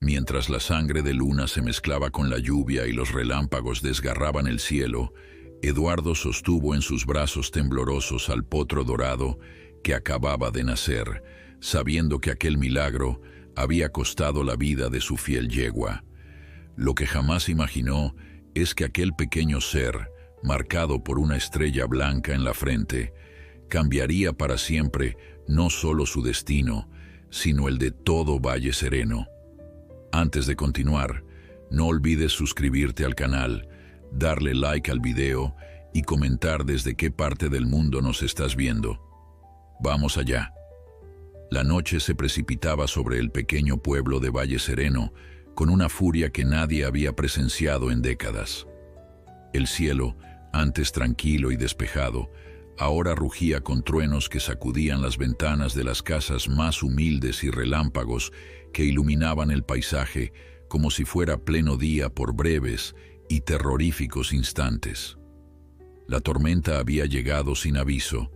Mientras la sangre de Luna se mezclaba con la lluvia y los relámpagos desgarraban el cielo, Eduardo sostuvo en sus brazos temblorosos al potro dorado que acababa de nacer, sabiendo que aquel milagro había costado la vida de su fiel yegua. Lo que jamás imaginó es que aquel pequeño ser, marcado por una estrella blanca en la frente, cambiaría para siempre no solo su destino, sino el de todo Valle Sereno. Antes de continuar, no olvides suscribirte al canal, darle like al video y comentar desde qué parte del mundo nos estás viendo. Vamos allá. La noche se precipitaba sobre el pequeño pueblo de Valle Sereno con una furia que nadie había presenciado en décadas. El cielo, antes tranquilo y despejado, ahora rugía con truenos que sacudían las ventanas de las casas más humildes y relámpagos que iluminaban el paisaje como si fuera pleno día por breves y terroríficos instantes. La tormenta había llegado sin aviso,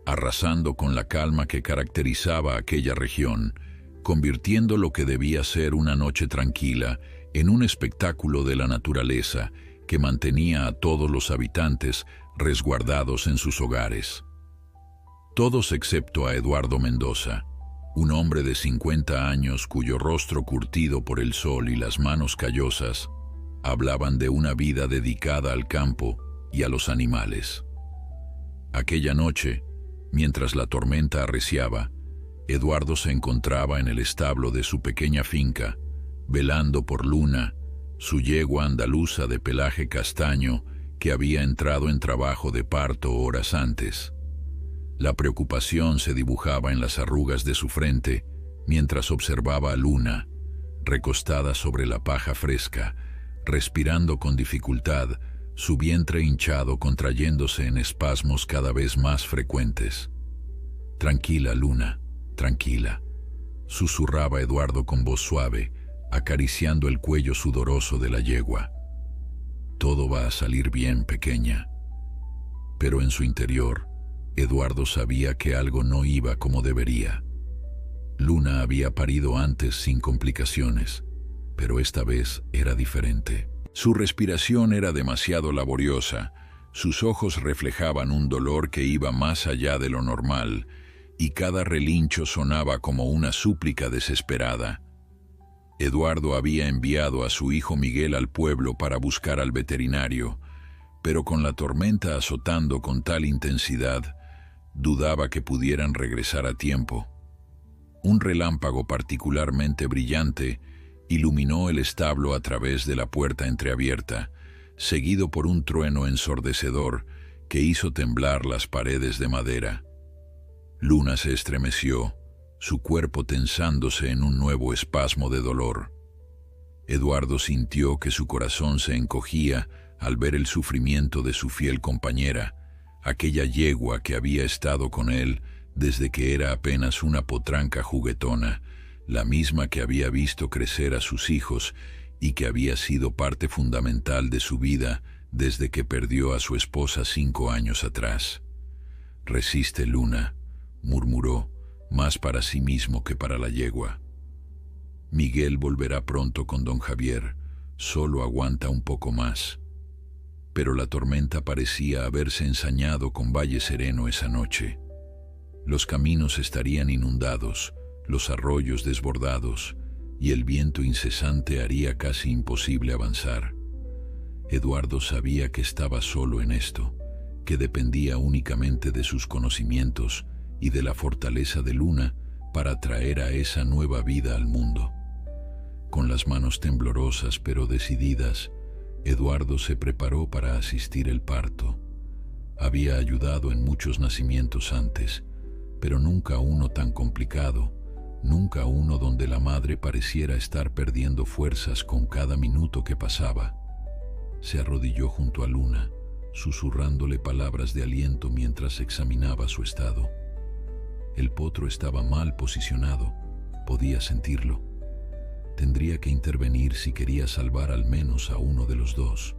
arrasando con la calma que caracterizaba aquella región, convirtiendo lo que debía ser una noche tranquila en un espectáculo de la naturaleza que mantenía a todos los habitantes resguardados en sus hogares. Todos excepto a Eduardo Mendoza, un hombre de 50 años cuyo rostro curtido por el sol y las manos callosas hablaban de una vida dedicada al campo y a los animales. Aquella noche, mientras la tormenta arreciaba, Eduardo se encontraba en el establo de su pequeña finca, velando por Luna, su yegua andaluza de pelaje castaño que había entrado en trabajo de parto horas antes. La preocupación se dibujaba en las arrugas de su frente mientras observaba a Luna, recostada sobre la paja fresca, respirando con dificultad, su vientre hinchado contrayéndose en espasmos cada vez más frecuentes. «Tranquila, Luna, tranquila», susurraba Eduardo con voz suave, acariciando el cuello sudoroso de la yegua. «Todo va a salir bien, pequeña». Pero en su interior, Eduardo sabía que algo no iba como debería. Luna había parido antes sin complicaciones, pero esta vez era diferente. Su respiración era demasiado laboriosa, sus ojos reflejaban un dolor que iba más allá de lo normal, y cada relincho sonaba como una súplica desesperada. Eduardo había enviado a su hijo Miguel al pueblo para buscar al veterinario, pero con la tormenta azotando con tal intensidad, dudaba que pudieran regresar a tiempo. Un relámpago particularmente brillante iluminó el establo a través de la puerta entreabierta, seguido por un trueno ensordecedor que hizo temblar las paredes de madera. Luna se estremeció, su cuerpo tensándose en un nuevo espasmo de dolor. Eduardo sintió que su corazón se encogía al ver el sufrimiento de su fiel compañera, aquella yegua que había estado con él desde que era apenas una potranca juguetona, la misma que había visto crecer a sus hijos y que había sido parte fundamental de su vida desde que perdió a su esposa 5 años atrás. «Resiste, Luna», murmuró, más para sí mismo que para la yegua. «Miguel volverá pronto con don Javier, solo aguanta un poco más». Pero la tormenta parecía haberse ensañado con Valle Sereno esa noche. Los caminos estarían inundados, los arroyos desbordados, y el viento incesante haría casi imposible avanzar. Eduardo sabía que estaba solo en esto, que dependía únicamente de sus conocimientos y de la fortaleza de Luna para traer a esa nueva vida al mundo. Con las manos temblorosas pero decididas, Eduardo se preparó para asistir el parto. Había ayudado en muchos nacimientos antes, pero nunca uno tan complicado, nunca uno donde la madre pareciera estar perdiendo fuerzas con cada minuto que pasaba. Se arrodilló junto a Luna, susurrándole palabras de aliento mientras examinaba su estado. El potro estaba mal posicionado, podía sentirlo. Tendría que intervenir si quería salvar al menos a uno de los dos.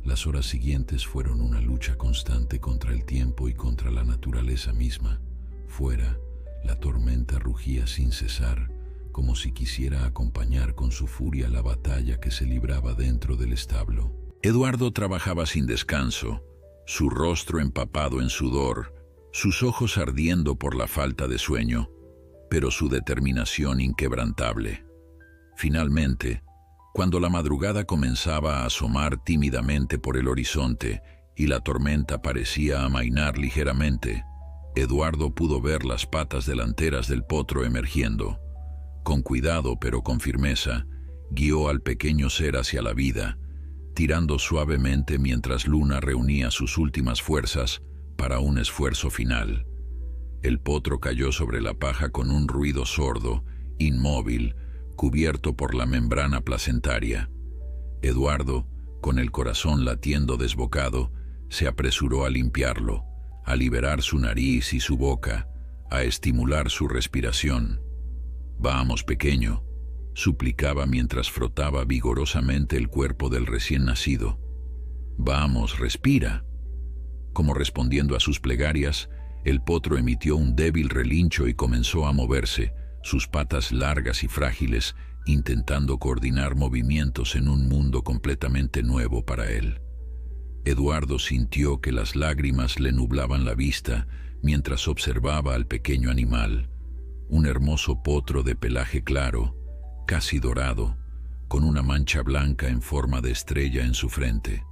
Las horas siguientes fueron una lucha constante contra el tiempo y contra la naturaleza misma. Fuera, la tormenta rugía sin cesar, como si quisiera acompañar con su furia la batalla que se libraba dentro del establo. Eduardo trabajaba sin descanso, su rostro empapado en sudor, sus ojos ardiendo por la falta de sueño, pero su determinación inquebrantable. Finalmente, cuando la madrugada comenzaba a asomar tímidamente por el horizonte y la tormenta parecía amainar ligeramente, Eduardo pudo ver las patas delanteras del potro emergiendo. Con cuidado pero con firmeza, guió al pequeño ser hacia la vida, tirando suavemente mientras Luna reunía sus últimas fuerzas para un esfuerzo final. El potro cayó sobre la paja con un ruido sordo, inmóvil, cubierto por la membrana placentaria. Eduardo, con el corazón latiendo desbocado, se apresuró a limpiarlo, a liberar su nariz y su boca, a estimular su respiración. «Vamos, pequeño», suplicaba mientras frotaba vigorosamente el cuerpo del recién nacido. «Vamos, respira». Como respondiendo a sus plegarias, el potro emitió un débil relincho y comenzó a moverse, sus patas largas y frágiles, intentando coordinar movimientos en un mundo completamente nuevo para él. Eduardo sintió que las lágrimas le nublaban la vista mientras observaba al pequeño animal, un hermoso potro de pelaje claro, casi dorado, con una mancha blanca en forma de estrella en su frente.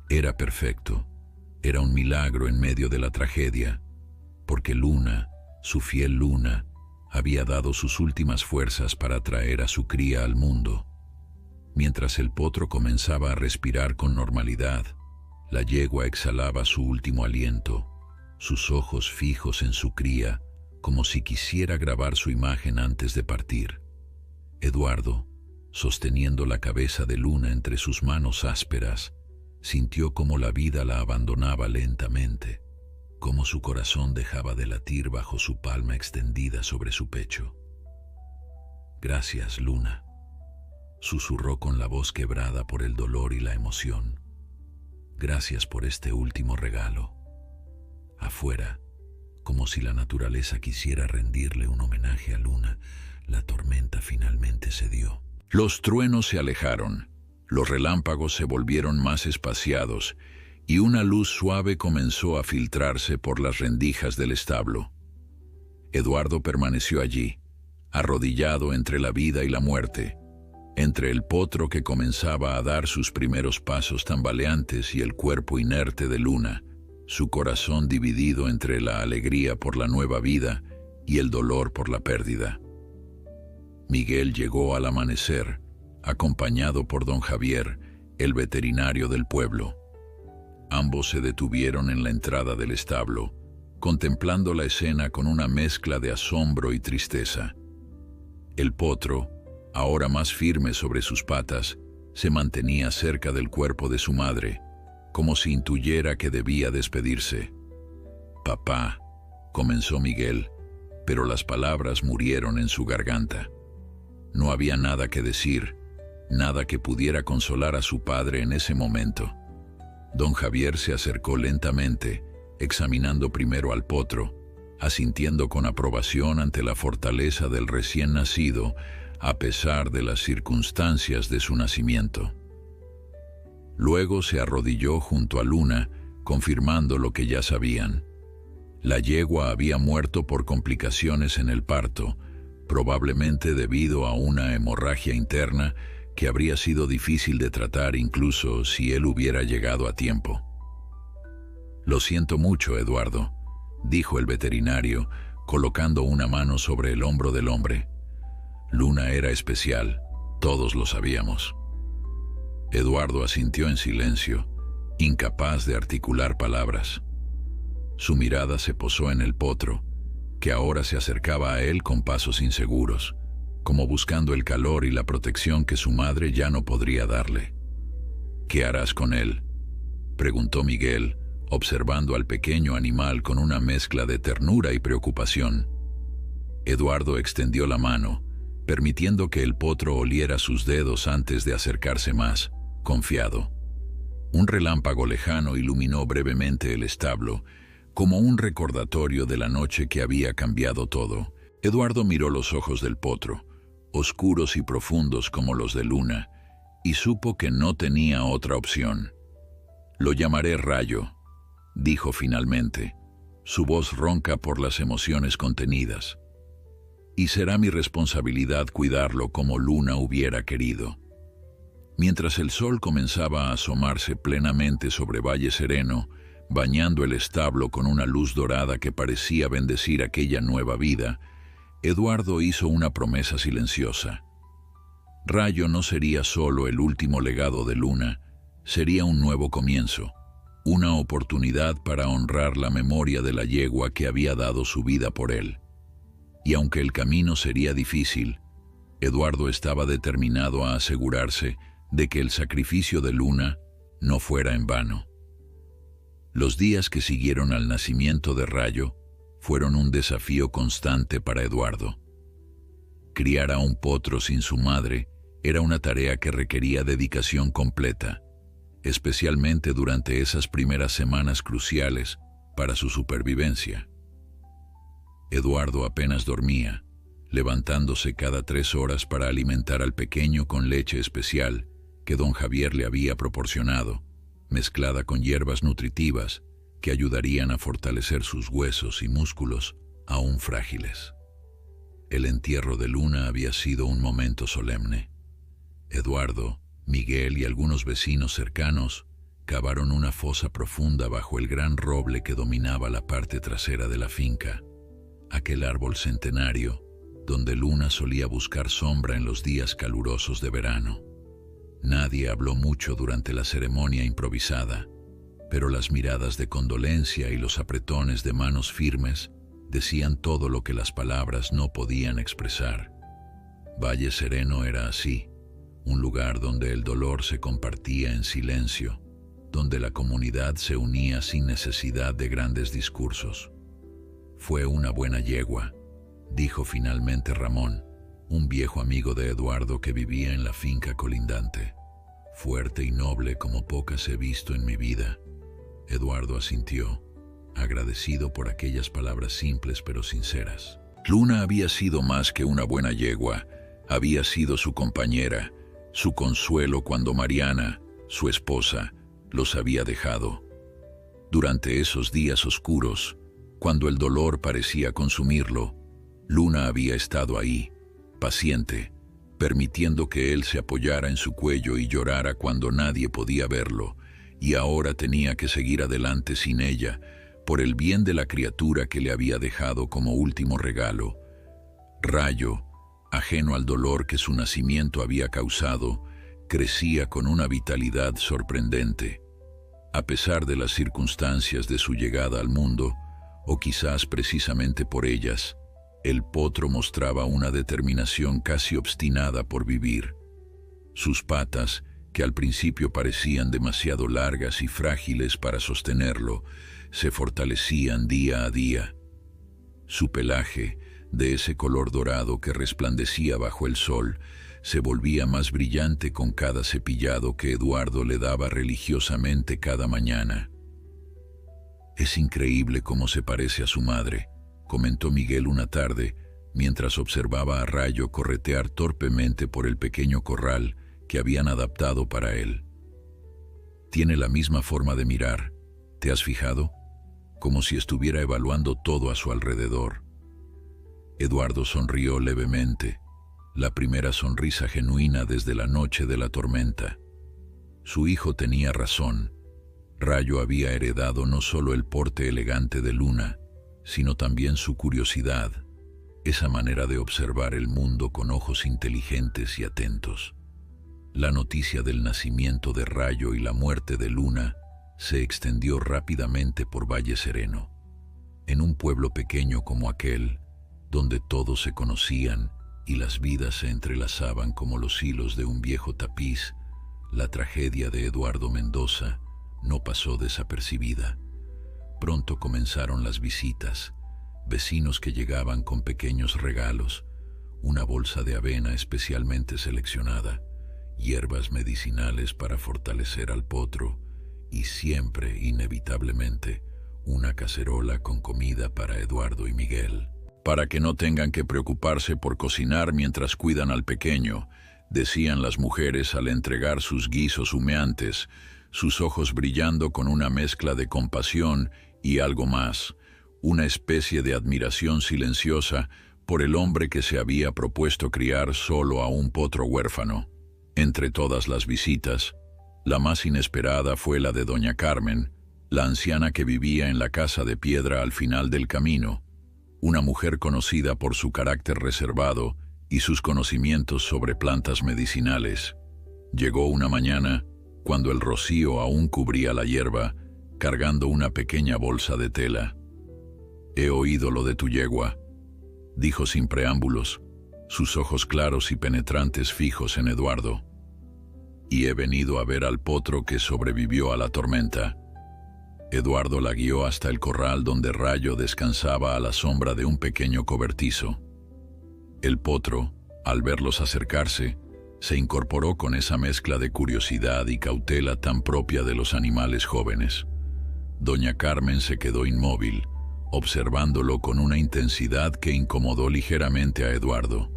Era perfecto, era un milagro en medio de la tragedia, porque Luna, su fiel Luna, había dado sus últimas fuerzas para traer a su cría al mundo. Mientras el potro comenzaba a respirar con normalidad, la yegua exhalaba su último aliento, sus ojos fijos en su cría, como si quisiera grabar su imagen antes de partir. Eduardo, sosteniendo la cabeza de Luna entre sus manos ásperas, sintió cómo la vida la abandonaba lentamente, cómo su corazón dejaba de latir bajo su palma extendida sobre su pecho. «Gracias, Luna», susurró con la voz quebrada por el dolor y la emoción. «Gracias por este último regalo». Afuera, como si la naturaleza quisiera rendirle un homenaje a Luna, la tormenta finalmente cedió. Los truenos se alejaron, los relámpagos se volvieron más espaciados y una luz suave comenzó a filtrarse por las rendijas del establo. Eduardo permaneció allí, arrodillado entre la vida y la muerte, entre el potro que comenzaba a dar sus primeros pasos tambaleantes y el cuerpo inerte de Luna, su corazón dividido entre la alegría por la nueva vida y el dolor por la pérdida. Miguel llegó al amanecer, acompañado por don Javier, el veterinario del pueblo. Ambos se detuvieron en la entrada del establo, contemplando la escena con una mezcla de asombro y tristeza. El potro, ahora más firme sobre sus patas, se mantenía cerca del cuerpo de su madre, como si intuyera que debía despedirse. «Papá», comenzó Miguel, pero las palabras murieron en su garganta. No había nada que decir, nada que pudiera consolar a su padre en ese momento. Don Javier se acercó lentamente, examinando primero al potro, asintiendo con aprobación ante la fortaleza del recién nacido, a pesar de las circunstancias de su nacimiento. Luego se arrodilló junto a Luna, confirmando lo que ya sabían. La yegua había muerto por complicaciones en el parto, probablemente debido a una hemorragia interna que habría sido difícil de tratar incluso si él hubiera llegado a tiempo. «Lo siento mucho, Eduardo», dijo el veterinario, colocando una mano sobre el hombro del hombre. «Luna era especial, todos lo sabíamos». Eduardo asintió en silencio, incapaz de articular palabras. Su mirada se posó en el potro, que ahora se acercaba a él con pasos inseguros, como buscando el calor y la protección que su madre ya no podría darle. «¿Qué harás con él?», preguntó Miguel, observando al pequeño animal con una mezcla de ternura y preocupación. Eduardo extendió la mano, permitiendo que el potro oliera sus dedos antes de acercarse más, confiado. Un relámpago lejano iluminó brevemente el establo, como un recordatorio de la noche que había cambiado todo. Eduardo miró los ojos del potro, oscuros y profundos como los de Luna, y supo que no tenía otra opción. «Lo llamaré Rayo», dijo finalmente, su voz ronca por las emociones contenidas. «Y será mi responsabilidad cuidarlo como Luna hubiera querido». Mientras el sol comenzaba a asomarse plenamente sobre Valle Sereno, bañando el establo con una luz dorada que parecía bendecir aquella nueva vida, Eduardo hizo una promesa silenciosa. Rayo no sería solo el último legado de Luna, sería un nuevo comienzo, una oportunidad para honrar la memoria de la yegua que había dado su vida por él. Y aunque el camino sería difícil, Eduardo estaba determinado a asegurarse de que el sacrificio de Luna no fuera en vano. Los días que siguieron al nacimiento de Rayo fueron un desafío constante para Eduardo. Criar a un potro sin su madre era una tarea que requería dedicación completa, especialmente durante esas primeras semanas cruciales para su supervivencia. Eduardo apenas dormía, levantándose cada 3 horas para alimentar al pequeño con leche especial que don Javier le había proporcionado, mezclada con hierbas nutritivas que ayudarían a fortalecer sus huesos y músculos aún frágiles. El entierro de Luna había sido un momento solemne. Eduardo, Miguel y algunos vecinos cercanos cavaron una fosa profunda bajo el gran roble que dominaba la parte trasera de la finca, aquel árbol centenario donde Luna solía buscar sombra en los días calurosos de verano. Nadie habló mucho durante la ceremonia improvisada, pero las miradas de condolencia y los apretones de manos firmes decían todo lo que las palabras no podían expresar. Valle Sereno era así, un lugar donde el dolor se compartía en silencio, donde la comunidad se unía sin necesidad de grandes discursos. «Fue una buena yegua», dijo finalmente Ramón, un viejo amigo de Eduardo que vivía en la finca colindante. «Fuerte y noble como pocas he visto en mi vida». Eduardo asintió, agradecido por aquellas palabras simples pero sinceras. Luna había sido más que una buena yegua, había sido su compañera, su consuelo cuando Mariana, su esposa, los había dejado. Durante esos días oscuros, cuando el dolor parecía consumirlo, Luna había estado ahí, paciente, permitiendo que él se apoyara en su cuello y llorara cuando nadie podía verlo, y ahora tenía que seguir adelante sin ella, por el bien de la criatura que le había dejado como último regalo. Rayo, ajeno al dolor que su nacimiento había causado, crecía con una vitalidad sorprendente. A pesar de las circunstancias de su llegada al mundo, o quizás precisamente por ellas, el potro mostraba una determinación casi obstinada por vivir. Sus patas, que al principio parecían demasiado largas y frágiles para sostenerlo, se fortalecían día a día. Su pelaje, de ese color dorado que resplandecía bajo el sol, se volvía más brillante con cada cepillado que Eduardo le daba religiosamente cada mañana. «Es increíble cómo se parece a su madre», comentó Miguel una tarde, mientras observaba a Rayo corretear torpemente por el pequeño corral que habían adaptado para él. «Tiene la misma forma de mirar, ¿te has fijado? Como si estuviera evaluando todo a su alrededor». Eduardo sonrió levemente, la primera sonrisa genuina desde la noche de la tormenta. Su hijo tenía razón. Rayo había heredado no solo el porte elegante de Luna, sino también su curiosidad, esa manera de observar el mundo con ojos inteligentes y atentos. La noticia del nacimiento de Rayo y la muerte de Luna se extendió rápidamente por Valle Sereno. En un pueblo pequeño como aquel, donde todos se conocían y las vidas se entrelazaban como los hilos de un viejo tapiz, la tragedia de Eduardo Mendoza no pasó desapercibida. Pronto comenzaron las visitas, vecinos que llegaban con pequeños regalos, una bolsa de avena especialmente seleccionada, hierbas medicinales para fortalecer al potro y siempre, inevitablemente, una cacerola con comida para Eduardo y Miguel. para que no tengan que preocuparse por cocinar mientras cuidan al pequeño, decían las mujeres al entregar sus guisos humeantes, sus ojos brillando con una mezcla de compasión y algo más, una especie de admiración silenciosa por el hombre que se había propuesto criar solo a un potro huérfano. Entre todas las visitas, la más inesperada fue la de doña Carmen, la anciana que vivía en la casa de piedra al final del camino, una mujer conocida por su carácter reservado y sus conocimientos sobre plantas medicinales. Llegó una mañana, cuando el rocío aún cubría la hierba, cargando una pequeña bolsa de tela. «He oído lo de tu yegua», dijo sin preámbulos, sus ojos claros y penetrantes fijos en Eduardo. «Y he venido a ver al potro que sobrevivió a la tormenta». Eduardo la guió hasta el corral donde Rayo descansaba a la sombra de un pequeño cobertizo. El potro, al verlos acercarse, se incorporó con esa mezcla de curiosidad y cautela tan propia de los animales jóvenes. Doña Carmen se quedó inmóvil, observándolo con una intensidad que incomodó ligeramente a Eduardo.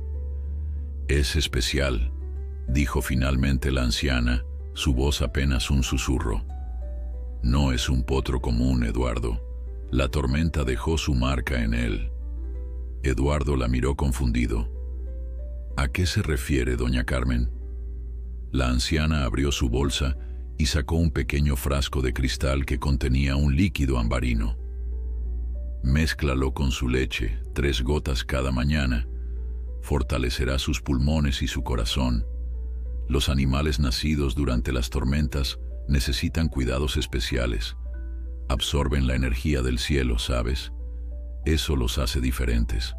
«Es especial», dijo finalmente la anciana, su voz apenas un susurro. «No es un potro común, Eduardo. La tormenta dejó su marca en él». Eduardo la miró confundido. «¿A qué se refiere, doña Carmen?» La anciana abrió su bolsa y sacó un pequeño frasco de cristal que contenía un líquido ambarino. «Mézclalo con su leche, 3 gotas cada mañana. Fortalecerá sus pulmones y su corazón. Los animales nacidos durante las tormentas necesitan cuidados especiales. Absorben la energía del cielo, ¿sabes? Eso los hace diferentes».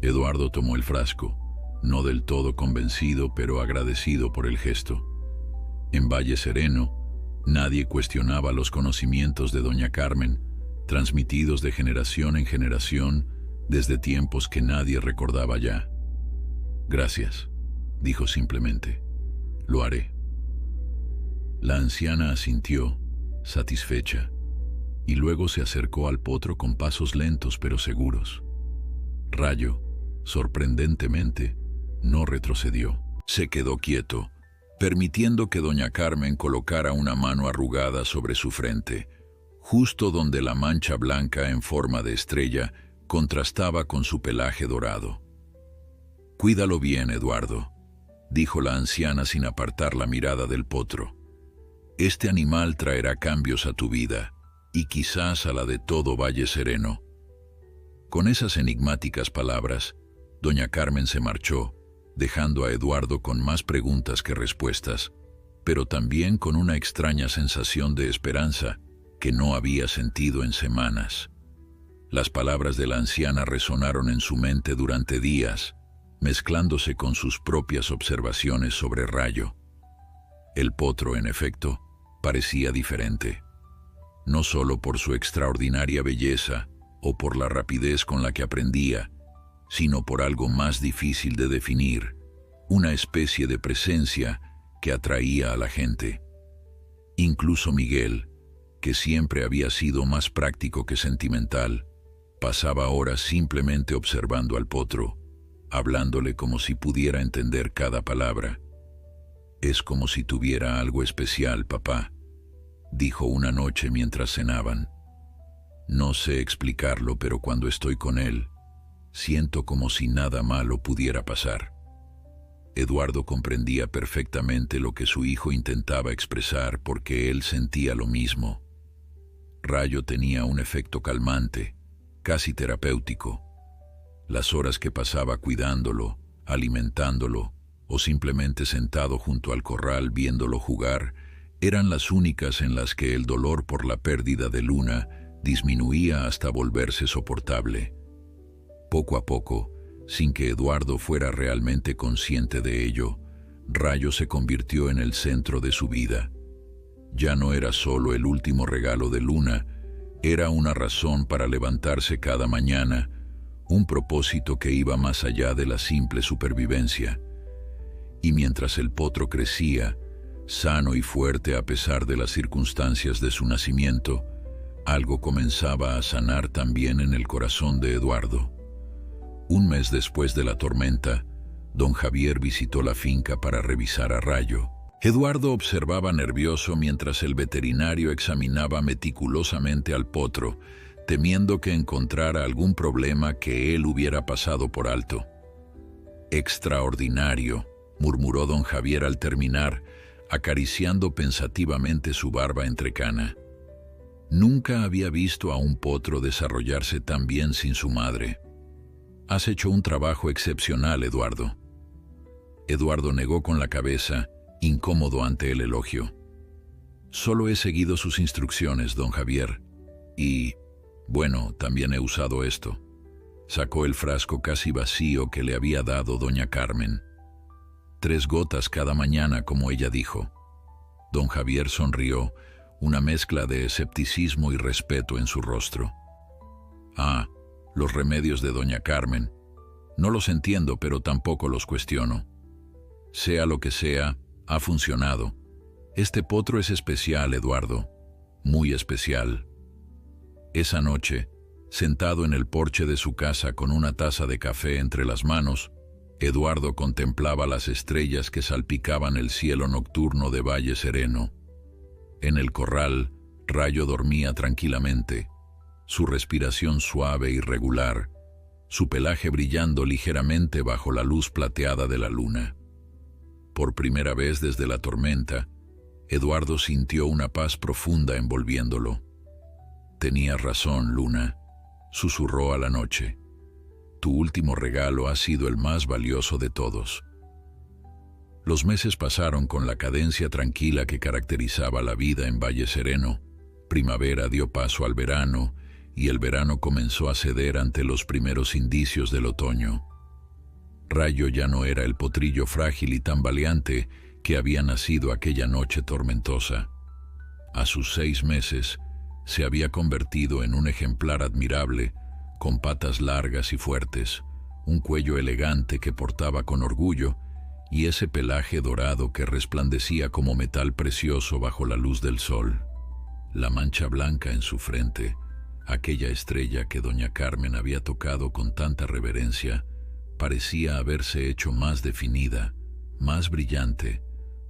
Eduardo tomó el frasco, no del todo convencido, pero agradecido por el gesto. En Valle Sereno, nadie cuestionaba los conocimientos de doña Carmen, transmitidos de generación en generación desde tiempos que nadie recordaba ya. «Gracias», dijo simplemente. «Lo haré». La anciana asintió, satisfecha, y luego se acercó al potro con pasos lentos pero seguros. Rayo, sorprendentemente, no retrocedió. Se quedó quieto, permitiendo que doña Carmen colocara una mano arrugada sobre su frente, justo donde la mancha blanca en forma de estrella contrastaba con su pelaje dorado. «Cuídalo bien, Eduardo», dijo la anciana sin apartar la mirada del potro. «Este animal traerá cambios a tu vida, y quizás a la de todo Valle Sereno». Con esas enigmáticas palabras, doña Carmen se marchó, dejando a Eduardo con más preguntas que respuestas, pero también con una extraña sensación de esperanza que no había sentido en semanas. Las palabras de la anciana resonaron en su mente durante días, mezclándose con sus propias observaciones sobre Rayo. El potro, en efecto, parecía diferente, no solo por su extraordinaria belleza o por la rapidez con la que aprendía, sino por algo más difícil de definir, una especie de presencia que atraía a la gente. Incluso Miguel, que siempre había sido más práctico que sentimental, pasaba horas simplemente observando al potro, hablándole como si pudiera entender cada palabra. «Es como si tuviera algo especial, papá», dijo una noche mientras cenaban. «No sé explicarlo, pero cuando estoy con él, siento como si nada malo pudiera pasar». Eduardo comprendía perfectamente lo que su hijo intentaba expresar porque él sentía lo mismo. Rayo tenía un efecto calmante, casi terapéutico. Las horas que pasaba cuidándolo, alimentándolo, o simplemente sentado junto al corral viéndolo jugar, eran las únicas en las que el dolor por la pérdida de Luna disminuía hasta volverse soportable. Poco a poco, sin que Eduardo fuera realmente consciente de ello, Rayo se convirtió en el centro de su vida. Ya no era solo el último regalo de Luna, era una razón para levantarse cada mañana, un propósito que iba más allá de la simple supervivencia. Y mientras el potro crecía, sano y fuerte a pesar de las circunstancias de su nacimiento, algo comenzaba a sanar también en el corazón de Eduardo. Un mes después de la tormenta, don Javier visitó la finca para revisar a Rayo. Eduardo observaba nervioso mientras el veterinario examinaba meticulosamente al potro, temiendo que encontrara algún problema que él hubiera pasado por alto. «Extraordinario», murmuró don Javier al terminar, acariciando pensativamente su barba entrecana. Nunca había visto a un potro desarrollarse tan bien sin su madre. «Has hecho un trabajo excepcional, Eduardo». Eduardo negó con la cabeza, incómodo ante el elogio. «Solo he seguido sus instrucciones, don Javier. Y, bueno, también he usado esto». Sacó el frasco casi vacío que le había dado doña Carmen. 3 gotas cada mañana, como ella dijo. Don Javier sonrió, una mezcla de escepticismo y respeto en su rostro. «Ah, los remedios de doña Carmen. No los entiendo, pero tampoco los cuestiono. Sea lo que sea, ha funcionado. Este potro es especial, Eduardo. Muy especial». Esa noche, sentado en el porche de su casa con una taza de café entre las manos, Eduardo contemplaba las estrellas que salpicaban el cielo nocturno de Valle Sereno. En el corral, Rayo dormía tranquilamente, su respiración suave y regular, su pelaje brillando ligeramente bajo la luz plateada de la luna. Por primera vez desde la tormenta, Eduardo sintió una paz profunda envolviéndolo. «Tenías razón, Luna», susurró a la noche. «Tu último regalo ha sido el más valioso de todos». Los meses pasaron con la cadencia tranquila que caracterizaba la vida en Valle Sereno. Primavera dio paso al verano, y el verano comenzó a ceder ante los primeros indicios del otoño. Rayo ya no era el potrillo frágil y tambaleante que había nacido aquella noche tormentosa. A sus 6 meses, se había convertido en un ejemplar admirable, con patas largas y fuertes, un cuello elegante que portaba con orgullo y ese pelaje dorado que resplandecía como metal precioso bajo la luz del sol. La mancha blanca en su frente, aquella estrella que doña Carmen había tocado con tanta reverencia, parecía haberse hecho más definida, más brillante,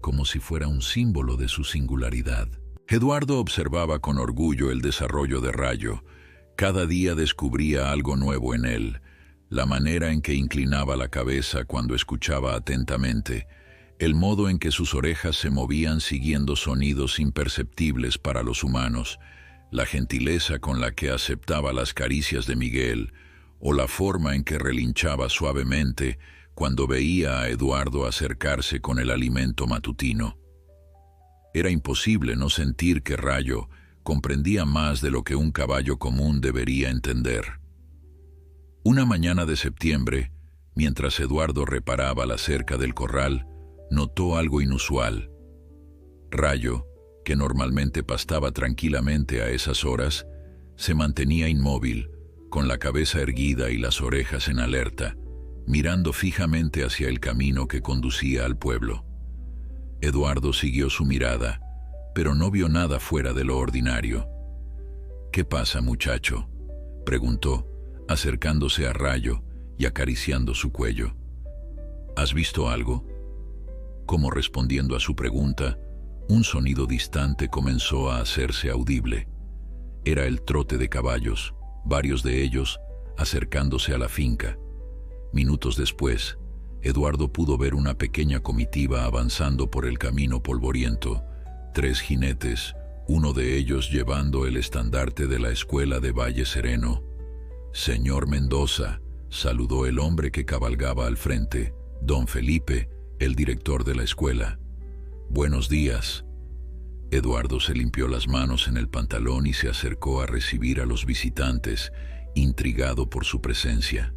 como si fuera un símbolo de su singularidad. Eduardo observaba con orgullo el desarrollo de Rayo. Cada día descubría algo nuevo en él, la manera en que inclinaba la cabeza cuando escuchaba atentamente, el modo en que sus orejas se movían siguiendo sonidos imperceptibles para los humanos, la gentileza con la que aceptaba las caricias de Miguel, o la forma en que relinchaba suavemente cuando veía a Eduardo acercarse con el alimento matutino. Era imposible no sentir que Rayo comprendía más de lo que un caballo común debería entender. Una mañana de septiembre, mientras Eduardo reparaba la cerca del corral, notó algo inusual. Rayo, que normalmente pastaba tranquilamente a esas horas, se mantenía inmóvil, con la cabeza erguida y las orejas en alerta, mirando fijamente hacia el camino que conducía al pueblo. Eduardo siguió su mirada, pero no vio nada fuera de lo ordinario. «¿Qué pasa, muchacho?», preguntó, acercándose a Rayo y acariciando su cuello. «¿Has visto algo?». Como respondiendo a su pregunta, un sonido distante comenzó a hacerse audible. Era el trote de caballos, varios de ellos acercándose a la finca. Minutos después, Eduardo pudo ver una pequeña comitiva avanzando por el camino polvoriento, 3 jinetes, uno de ellos llevando el estandarte de la escuela de Valle Sereno. «Señor Mendoza», saludó el hombre que cabalgaba al frente, don Felipe, el director de la escuela. «Buenos días». Eduardo se limpió las manos en el pantalón y se acercó a recibir a los visitantes, intrigado por su presencia.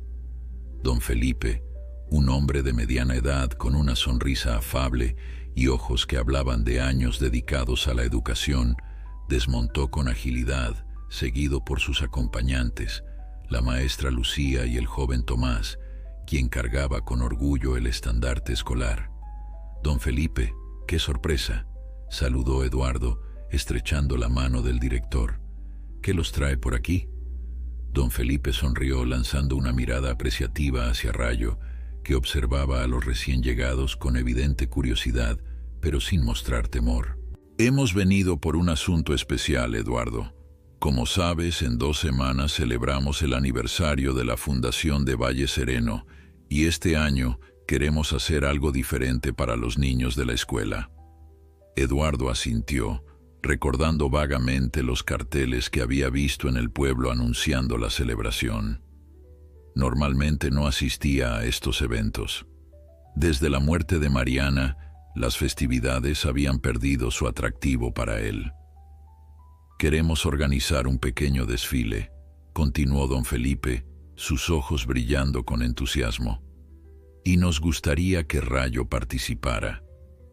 Don Felipe, un hombre de mediana edad con una sonrisa afable y ojos que hablaban de años dedicados a la educación, desmontó con agilidad, seguido por sus acompañantes, la maestra Lucía y el joven Tomás, quien cargaba con orgullo el estandarte escolar. «Don Felipe, qué sorpresa», saludó Eduardo, estrechando la mano del director. «¿Qué los trae por aquí?». Don Felipe sonrió lanzando una mirada apreciativa hacia Rayo, que observaba a los recién llegados con evidente curiosidad, pero sin mostrar temor. Hemos venido por un asunto especial, Eduardo. Como sabes, en 2 semanas celebramos el aniversario de la fundación de Valle Sereno, y este año queremos hacer algo diferente para los niños de la escuela. Eduardo asintió, recordando vagamente los carteles que había visto en el pueblo anunciando la celebración. Normalmente no asistía a estos eventos. Desde la muerte de Mariana, las festividades habían perdido su atractivo para él. Queremos organizar un pequeño desfile, continuó don Felipe, sus ojos brillando con entusiasmo. Y nos gustaría que Rayo participara.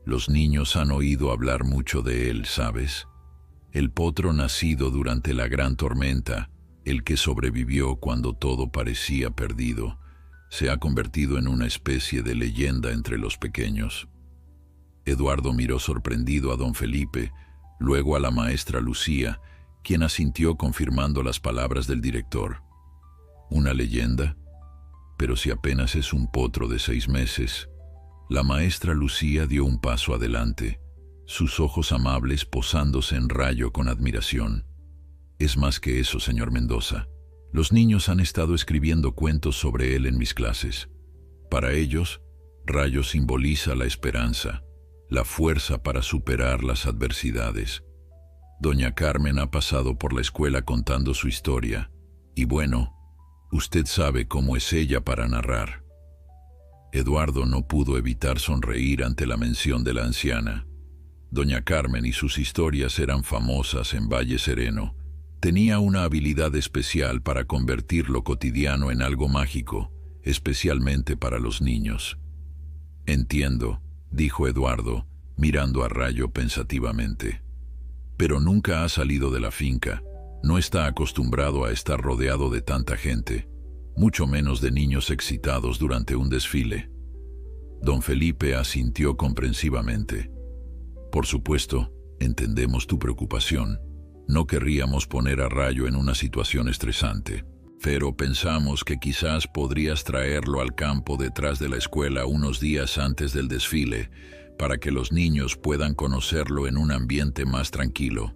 Los niños han oído hablar mucho de él, ¿sabes? El potro nacido durante la gran tormenta, el que sobrevivió cuando todo parecía perdido, se ha convertido en una especie de leyenda entre los pequeños. Eduardo miró sorprendido a don Felipe, luego a la maestra Lucía, quien asintió confirmando las palabras del director. ¿Una leyenda? Pero si apenas es un potro de 6 meses. La maestra Lucía dio un paso adelante, sus ojos amables posándose en Rayo con admiración. Es más que eso, señor Mendoza. Los niños han estado escribiendo cuentos sobre él en mis clases. Para ellos, Rayo simboliza la esperanza, la fuerza para superar las adversidades. Doña Carmen ha pasado por la escuela contando su historia, y bueno, usted sabe cómo es ella para narrar. Eduardo no pudo evitar sonreír ante la mención de la anciana. Doña Carmen y sus historias eran famosas en Valle Sereno. Tenía una habilidad especial para convertir lo cotidiano en algo mágico, especialmente para los niños. Entiendo, dijo Eduardo, mirando a Rayo pensativamente. Pero nunca ha salido de la finca. No está acostumbrado a estar rodeado de tanta gente, mucho menos de niños excitados durante un desfile. Don Felipe asintió comprensivamente. Por supuesto, entendemos tu preocupación. No querríamos poner a Rayo en una situación estresante, pero pensamos que quizás podrías traerlo al campo detrás de la escuela unos días antes del desfile, para que los niños puedan conocerlo en un ambiente más tranquilo.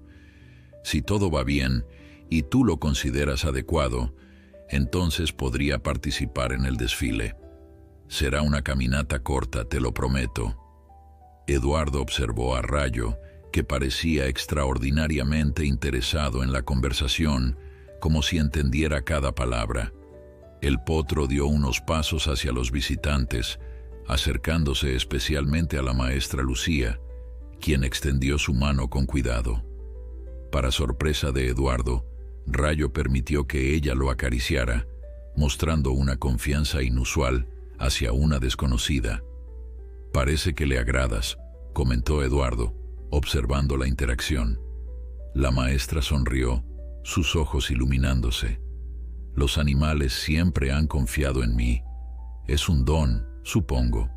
Si todo va bien y tú lo consideras adecuado, entonces podría participar en el desfile. Será una caminata corta, te lo prometo. Eduardo observó a Rayo, que parecía extraordinariamente interesado en la conversación, como si entendiera cada palabra. El potro dio unos pasos hacia los visitantes, acercándose especialmente a la maestra Lucía, quien extendió su mano con cuidado. Para sorpresa de Eduardo, Rayo permitió que ella lo acariciara, mostrando una confianza inusual hacia una desconocida. «Parece que le agradas», comentó Eduardo, observando la interacción. La maestra sonrió, sus ojos iluminándose. «Los animales siempre han confiado en mí. Es un don, supongo».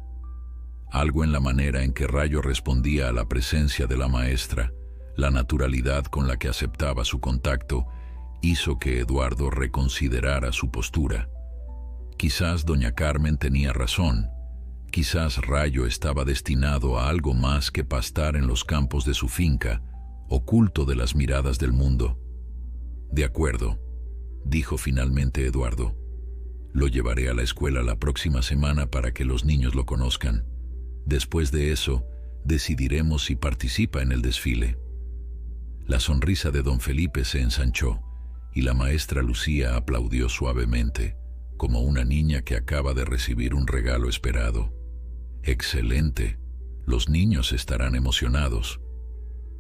Algo en la manera en que Rayo respondía a la presencia de la maestra, la naturalidad con la que aceptaba su contacto, hizo que Eduardo reconsiderara su postura. Quizás doña Carmen tenía razón. Quizás Rayo estaba destinado a algo más que pastar en los campos de su finca, oculto de las miradas del mundo. «De acuerdo», dijo finalmente Eduardo. «Lo llevaré a la escuela la próxima semana para que los niños lo conozcan. Después de eso, decidiremos si participa en el desfile». La sonrisa de don Felipe se ensanchó, y la maestra Lucía aplaudió suavemente, como una niña que acaba de recibir un regalo esperado. «Excelente. Los niños estarán emocionados».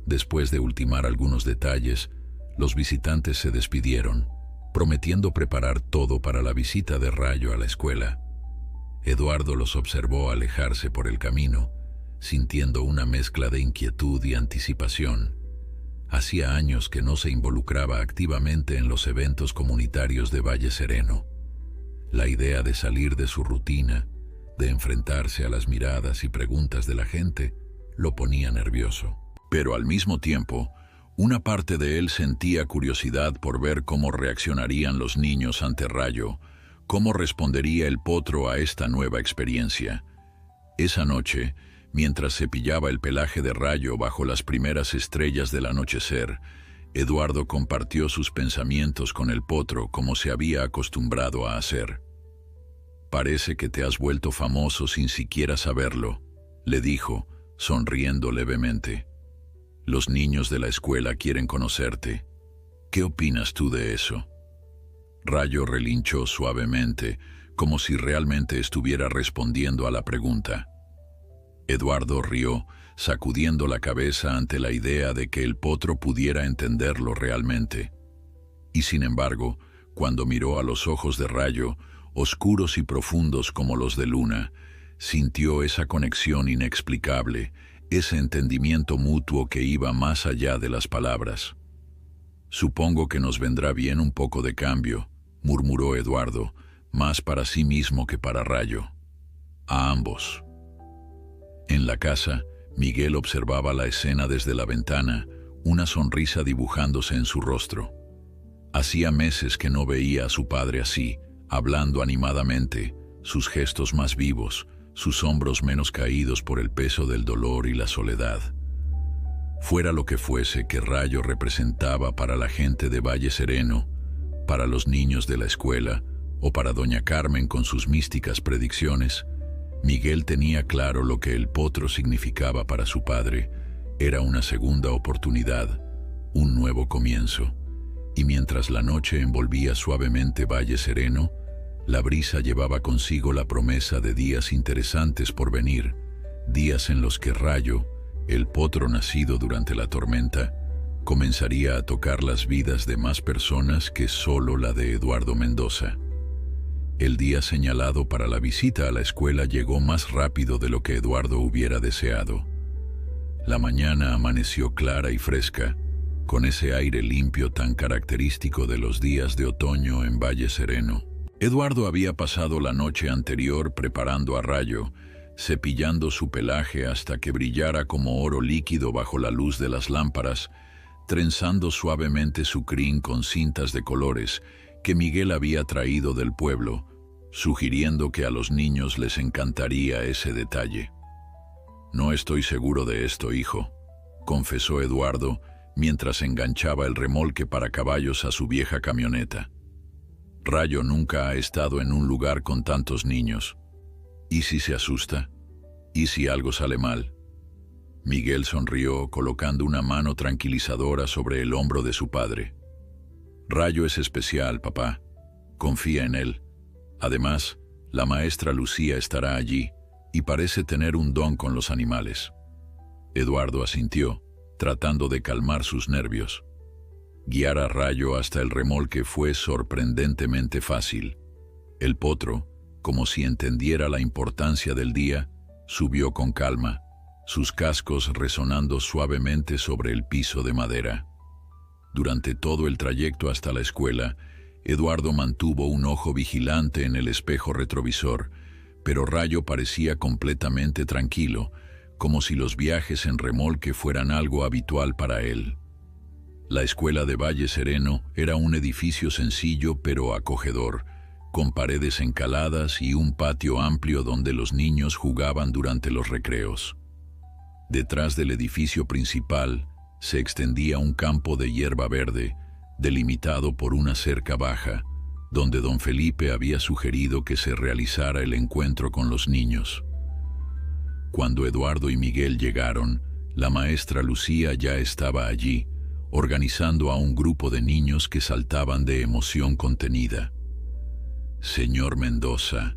Después de ultimar algunos detalles, los visitantes se despidieron, prometiendo preparar todo para la visita de Rayo a la escuela. Eduardo los observó alejarse por el camino, sintiendo una mezcla de inquietud y anticipación. Hacía años que no se involucraba activamente en los eventos comunitarios de Valle Sereno. La idea de salir de su rutina, de enfrentarse a las miradas y preguntas de la gente, lo ponía nervioso. Pero al mismo tiempo, Una parte de él sentía curiosidad por ver cómo reaccionarían los niños ante Rayo, cómo respondería el potro a esta nueva experiencia. Esa noche, mientras cepillaba el pelaje de Rayo bajo las primeras estrellas del anochecer, Eduardo compartió sus pensamientos con el potro como se había acostumbrado a hacer. «Parece que te has vuelto famoso sin siquiera saberlo», le dijo, sonriendo levemente. «Los niños de la escuela quieren conocerte. ¿Qué opinas tú de eso?» Rayo relinchó suavemente, como si realmente estuviera respondiendo a la pregunta. Eduardo rió, sacudiendo la cabeza ante la idea de que el potro pudiera entenderlo realmente. Y sin embargo, cuando miró a los ojos de Rayo, oscuros y profundos como los de Luna, sintió esa conexión inexplicable, ese entendimiento mutuo que iba más allá de las palabras. «Supongo que nos vendrá bien un poco de cambio», murmuró Eduardo, más para sí mismo que para Rayo. A ambos. En la casa, Miguel observaba la escena desde la ventana, una sonrisa dibujándose en su rostro. Hacía meses que no veía a su padre así, hablando animadamente, sus gestos más vivos, sus hombros menos caídos por el peso del dolor y la soledad. Fuera lo que fuese que Rayo representaba para la gente de Valle Sereno, para los niños de la escuela o para doña Carmen con sus místicas predicciones, Miguel tenía claro lo que el potro significaba para su padre. Era una segunda oportunidad, un nuevo comienzo. Y mientras la noche envolvía suavemente Valle Sereno, la brisa llevaba consigo la promesa de días interesantes por venir, días en los que Rayo, el potro nacido durante la tormenta, comenzaría a tocar las vidas de más personas que solo la de Eduardo Mendoza. El día señalado para la visita a la escuela llegó más rápido de lo que Eduardo hubiera deseado. La mañana amaneció clara y fresca, con ese aire limpio tan característico de los días de otoño en Valle Sereno. Eduardo había pasado la noche anterior preparando a Rayo, cepillando su pelaje hasta que brillara como oro líquido bajo la luz de las lámparas, trenzando suavemente su crin con cintas de colores que Miguel había traído del pueblo, sugiriendo que a los niños les encantaría ese detalle. «No estoy seguro de esto, hijo», confesó Eduardo mientras enganchaba el remolque para caballos a su vieja camioneta. «Rayo nunca ha estado en un lugar con tantos niños. ¿Y si se asusta? ¿Y si algo sale mal?» Miguel sonrió, colocando una mano tranquilizadora sobre el hombro de su padre. «Rayo es especial, papá. Confía en él. Además, la maestra Lucía estará allí y parece tener un don con los animales». Eduardo asintió, tratando de calmar sus nervios. Guiar a Rayo hasta el remolque fue sorprendentemente fácil. El potro, como si entendiera la importancia del día, subió con calma, sus cascos resonando suavemente sobre el piso de madera. Durante todo el trayecto hasta la escuela, Eduardo mantuvo un ojo vigilante en el espejo retrovisor, pero Rayo parecía completamente tranquilo, como si los viajes en remolque fueran algo habitual para él. La escuela de Valle Sereno era un edificio sencillo pero acogedor, con paredes encaladas y un patio amplio donde los niños jugaban durante los recreos. Detrás del edificio principal se extendía un campo de hierba verde, delimitado por una cerca baja, donde don Felipe había sugerido que se realizara el encuentro con los niños. Cuando Eduardo y Miguel llegaron, la maestra Lucía ya estaba allí, organizando a un grupo de niños que saltaban de emoción contenida. «Señor Mendoza»,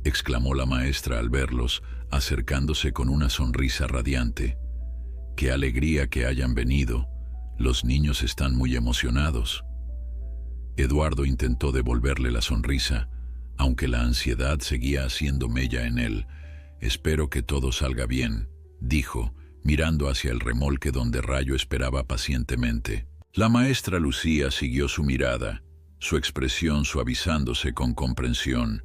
exclamó la maestra al verlos, acercándose con una sonrisa radiante. «Qué alegría que hayan venido. Los niños están muy emocionados». Eduardo intentó devolverle la sonrisa, aunque la ansiedad seguía haciendo mella en él. «Espero que todo salga bien», dijo, mirando hacia el remolque donde Rayo esperaba pacientemente. La maestra Lucía siguió su mirada, su expresión suavizándose con comprensión.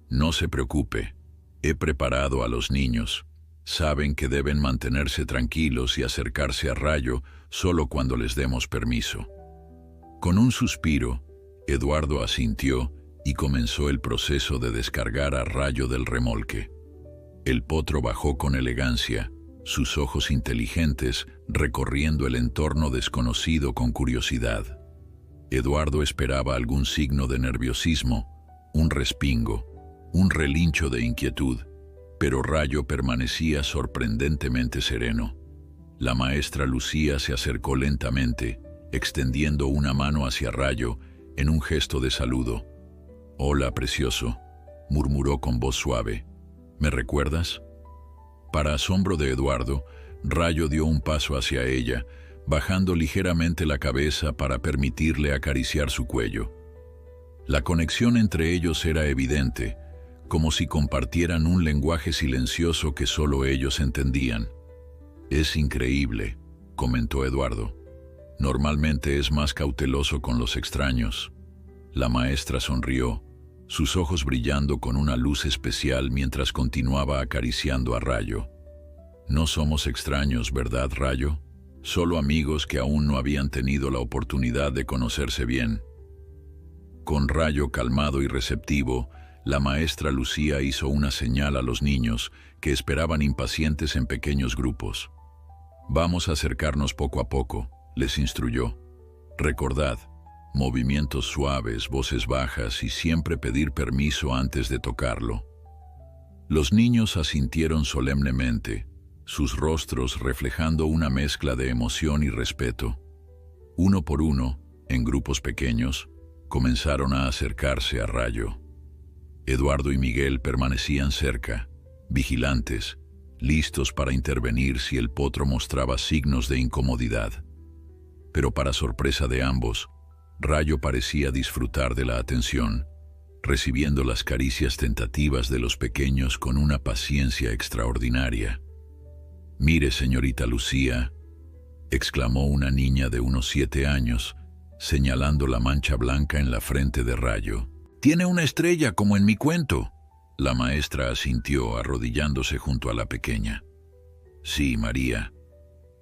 «No se preocupe, he preparado a los niños. Saben que deben mantenerse tranquilos y acercarse a Rayo solo cuando les demos permiso. Con un suspiro, Eduardo asintió y comenzó el proceso de descargar a Rayo del remolque. El potro bajó con elegancia, sus ojos inteligentes recorriendo el entorno desconocido con curiosidad. Eduardo esperaba algún signo de nerviosismo, un respingo, un relincho de inquietud, pero Rayo permanecía sorprendentemente sereno. La maestra Lucía se acercó lentamente, extendiendo una mano hacia Rayo en un gesto de saludo. «Hola, precioso», murmuró con voz suave. «¿Me recuerdas?». Para asombro de Eduardo, Rayo dio un paso hacia ella, bajando ligeramente la cabeza para permitirle acariciar su cuello. La conexión entre ellos era evidente, como si compartieran un lenguaje silencioso que solo ellos entendían. «Es increíble», comentó Eduardo. «Normalmente es más cauteloso con los extraños». La maestra sonrió, sus ojos brillando con una luz especial mientras continuaba acariciando a Rayo. «No somos extraños, ¿verdad, Rayo? Solo amigos que aún no habían tenido la oportunidad de conocerse bien». Con Rayo calmado y receptivo, la maestra Lucía hizo una señal a los niños que esperaban impacientes en pequeños grupos. «Vamos a acercarnos poco a poco», les instruyó. «Recordad, movimientos suaves, voces bajas y siempre pedir permiso antes de tocarlo». Los niños asintieron solemnemente, sus rostros reflejando una mezcla de emoción y respeto. Uno por uno, en grupos pequeños, comenzaron a acercarse a Rayo. Eduardo y Miguel permanecían cerca, vigilantes, listos para intervenir si el potro mostraba signos de incomodidad. Pero para sorpresa de ambos, Rayo parecía disfrutar de la atención, recibiendo las caricias tentativas de los pequeños con una paciencia extraordinaria. «Mire, señorita Lucía», exclamó una niña de unos 7 años, señalando la mancha blanca en la frente de Rayo. «Tiene una estrella como en mi cuento». La maestra asintió, arrodillándose junto a la pequeña. «Sí, María.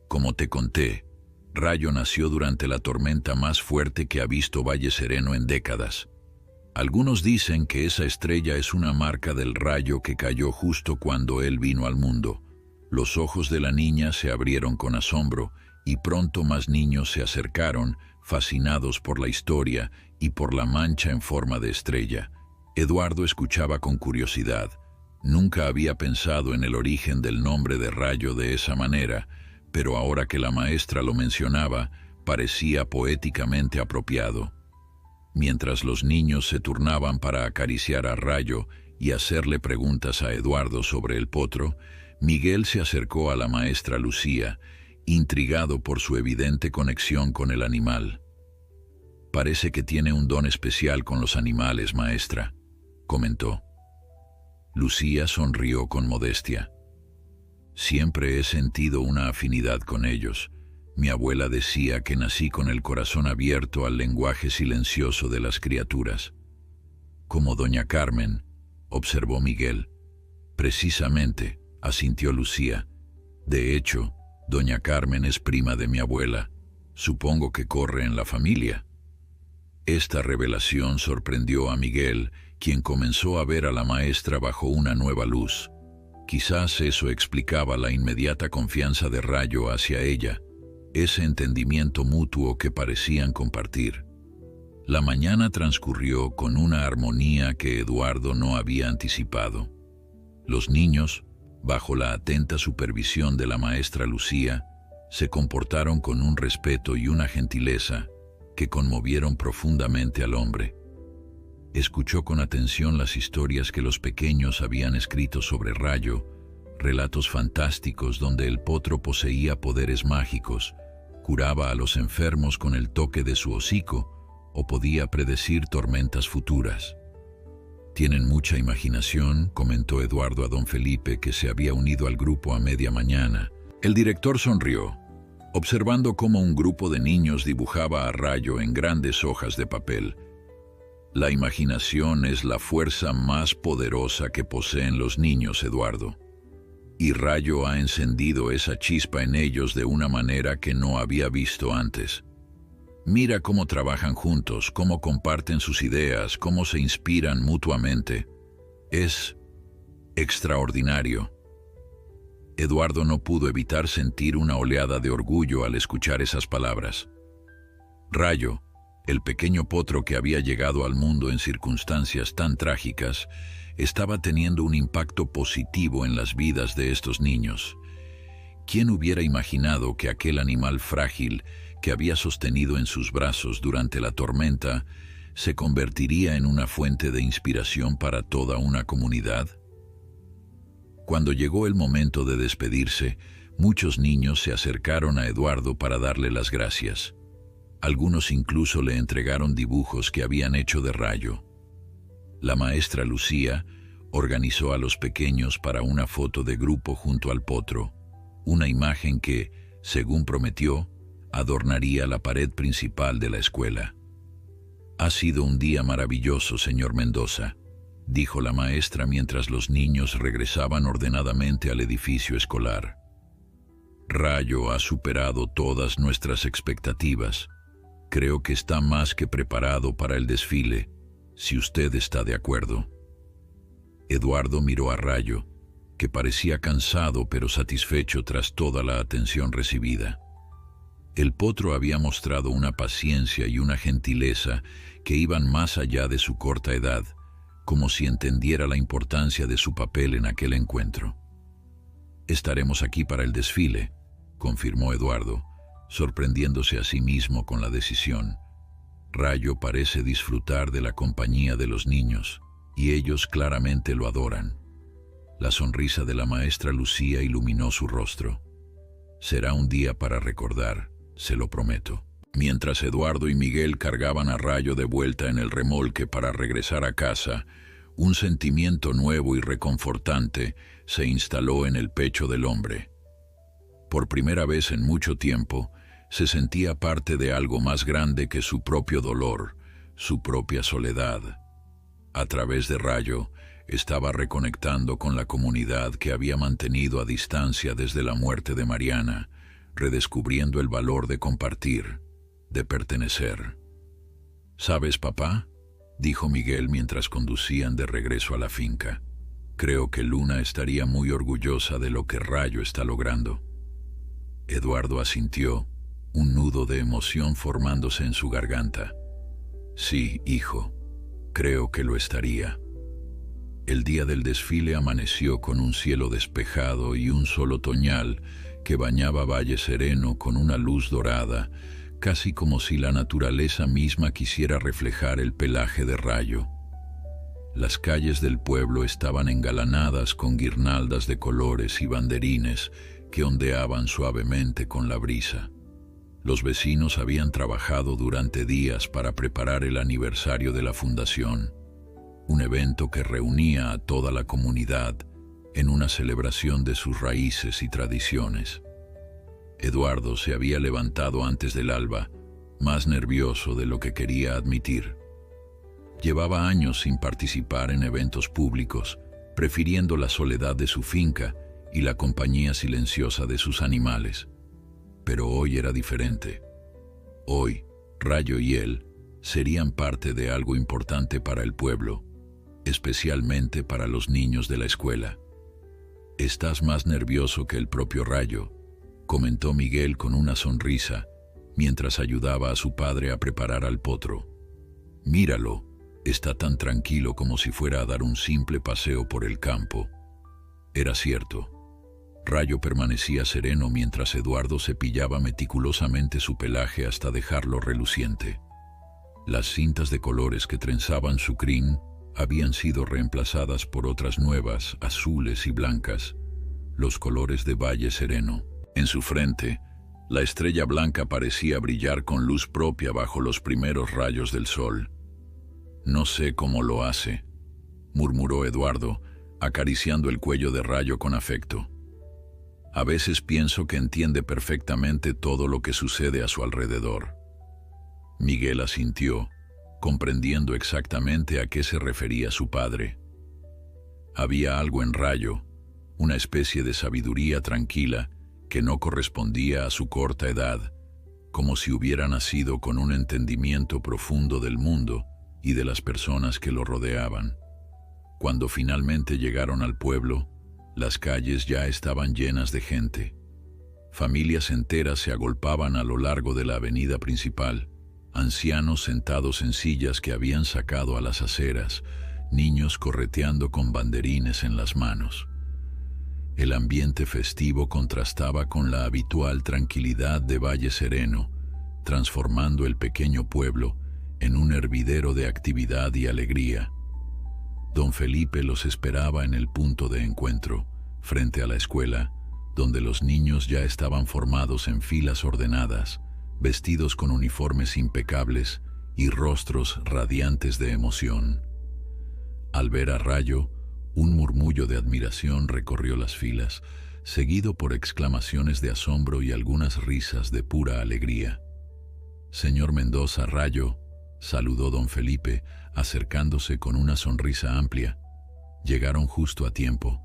Como te conté, Rayo nació durante la tormenta más fuerte que ha visto Valle Sereno en décadas. Algunos dicen que esa estrella es una marca del rayo que cayó justo cuando él vino al mundo». Los ojos de la niña se abrieron con asombro y pronto más niños se acercaron, fascinados por la historia y por la mancha en forma de estrella. Eduardo escuchaba con curiosidad. Nunca había pensado en el origen del nombre de Rayo de esa manera, pero ahora que la maestra lo mencionaba, parecía poéticamente apropiado. Mientras los niños se turnaban para acariciar a Rayo y hacerle preguntas a Eduardo sobre el potro, Miguel se acercó a la maestra Lucía, intrigado por su evidente conexión con el animal. «Parece que tiene un don especial con los animales, maestra», comentó. Lucía sonrió con modestia. «Siempre he sentido una afinidad con ellos. Mi abuela decía que nací con el corazón abierto al lenguaje silencioso de las criaturas». «Como doña Carmen», observó Miguel. «Precisamente», asintió Lucía. «De hecho, doña Carmen es prima de mi abuela. Supongo que corre en la familia». Esta revelación sorprendió a Miguel, quien comenzó a ver a la maestra bajo una nueva luz. Quizás eso explicaba la inmediata confianza de Rayo hacia ella, ese entendimiento mutuo que parecían compartir. La mañana transcurrió con una armonía que Eduardo no había anticipado. Los niños, bajo la atenta supervisión de la maestra Lucía, se comportaron con un respeto y una gentileza que conmovieron profundamente al hombre. Escuchó con atención las historias que los pequeños habían escrito sobre Rayo, relatos fantásticos donde el potro poseía poderes mágicos, curaba a los enfermos con el toque de su hocico o podía predecir tormentas futuras. «Tienen mucha imaginación», comentó Eduardo a don Felipe, que se había unido al grupo a media mañana. El director sonrió, observando cómo un grupo de niños dibujaba a Rayo en grandes hojas de papel. «La imaginación es la fuerza más poderosa que poseen los niños, Eduardo. Y Rayo ha encendido esa chispa en ellos de una manera que no había visto antes. Mira cómo trabajan juntos, cómo comparten sus ideas, cómo se inspiran mutuamente. Es extraordinario. Eduardo no pudo evitar sentir una oleada de orgullo al escuchar esas palabras. Rayo, el pequeño potro que había llegado al mundo en circunstancias tan trágicas, estaba teniendo un impacto positivo en las vidas de estos niños. ¿Quién hubiera imaginado que aquel animal frágil que había sostenido en sus brazos durante la tormenta se convertiría en una fuente de inspiración para toda una comunidad? Cuando llegó el momento de despedirse, muchos niños se acercaron a Eduardo para darle las gracias. Algunos incluso le entregaron dibujos que habían hecho de Rayo. La maestra Lucía organizó a los pequeños para una foto de grupo junto al potro, una imagen que, según prometió, adornaría la pared principal de la escuela. «Ha sido un día maravilloso, señor Mendoza», dijo la maestra mientras los niños regresaban ordenadamente al edificio escolar. «Rayo ha superado todas nuestras expectativas. Creo que está más que preparado para el desfile, si usted está de acuerdo». Eduardo miró a Rayo, que parecía cansado pero satisfecho tras toda la atención recibida. El potro había mostrado una paciencia y una gentileza que iban más allá de su corta edad, como si entendiera la importancia de su papel en aquel encuentro. «Estaremos aquí para el desfile», confirmó Eduardo, sorprendiéndose a sí mismo con la decisión. Rayo parece disfrutar de la compañía de los niños, y ellos claramente lo adoran. La sonrisa de la maestra Lucía iluminó su rostro. «Será un día para recordar, se lo prometo». Mientras Eduardo y Miguel cargaban a Rayo de vuelta en el remolque para regresar a casa, un sentimiento nuevo y reconfortante se instaló en el pecho del hombre. Por primera vez en mucho tiempo, se sentía parte de algo más grande que su propio dolor, su propia soledad. A través de Rayo, estaba reconectando con la comunidad que había mantenido a distancia desde la muerte de Mariana, redescubriendo el valor de compartir, de pertenecer. «¿Sabes, papá?», dijo Miguel mientras conducían de regreso a la finca. «Creo que Luna estaría muy orgullosa de lo que Rayo está logrando». Eduardo asintió, un nudo de emoción formándose en su garganta. «Sí, hijo, creo que lo estaría». El día del desfile amaneció con un cielo despejado y un sol otoñal que bañaba Valle Sereno con una luz dorada, casi como si la naturaleza misma quisiera reflejar el pelaje de Rayo. Las calles del pueblo estaban engalanadas con guirnaldas de colores y banderines que ondeaban suavemente con la brisa. Los vecinos habían trabajado durante días para preparar el aniversario de la fundación, un evento que reunía a toda la comunidad en una celebración de sus raíces y tradiciones. Eduardo se había levantado antes del alba, más nervioso de lo que quería admitir. Llevaba años sin participar en eventos públicos, prefiriendo la soledad de su finca y la compañía silenciosa de sus animales. Pero hoy era diferente. Hoy, Rayo y él serían parte de algo importante para el pueblo, especialmente para los niños de la escuela. «Estás más nervioso que el propio Rayo», comentó Miguel con una sonrisa, mientras ayudaba a su padre a preparar al potro. «Míralo, está tan tranquilo como si fuera a dar un simple paseo por el campo». Era cierto. Rayo permanecía sereno mientras Eduardo cepillaba meticulosamente su pelaje hasta dejarlo reluciente. Las cintas de colores que trenzaban su crin habían sido reemplazadas por otras nuevas, azules y blancas, los colores de Valle Sereno. En su frente, la estrella blanca parecía brillar con luz propia bajo los primeros rayos del sol. «No sé cómo lo hace», murmuró Eduardo, acariciando el cuello de Rayo con afecto. «A veces pienso que entiende perfectamente todo lo que sucede a su alrededor». Miguel asintió, comprendiendo exactamente a qué se refería su padre. Había algo en Rayo, una especie de sabiduría tranquila que no correspondía a su corta edad, como si hubiera nacido con un entendimiento profundo del mundo y de las personas que lo rodeaban. Cuando finalmente llegaron al pueblo, las calles ya estaban llenas de gente. Familias enteras se agolpaban a lo largo de la avenida principal, ancianos sentados en sillas que habían sacado a las aceras, niños correteando con banderines en las manos. El ambiente festivo contrastaba con la habitual tranquilidad de Valle Sereno, transformando el pequeño pueblo en un hervidero de actividad y alegría. Don Felipe los esperaba en el punto de encuentro, frente a la escuela, donde los niños ya estaban formados en filas ordenadas, vestidos con uniformes impecables y rostros radiantes de emoción. Al ver a Rayo, un murmullo de admiración recorrió las filas, seguido por exclamaciones de asombro y algunas risas de pura alegría. «Señor Mendoza, Rayo», saludó don Felipe, acercándose con una sonrisa amplia. «Llegaron justo a tiempo.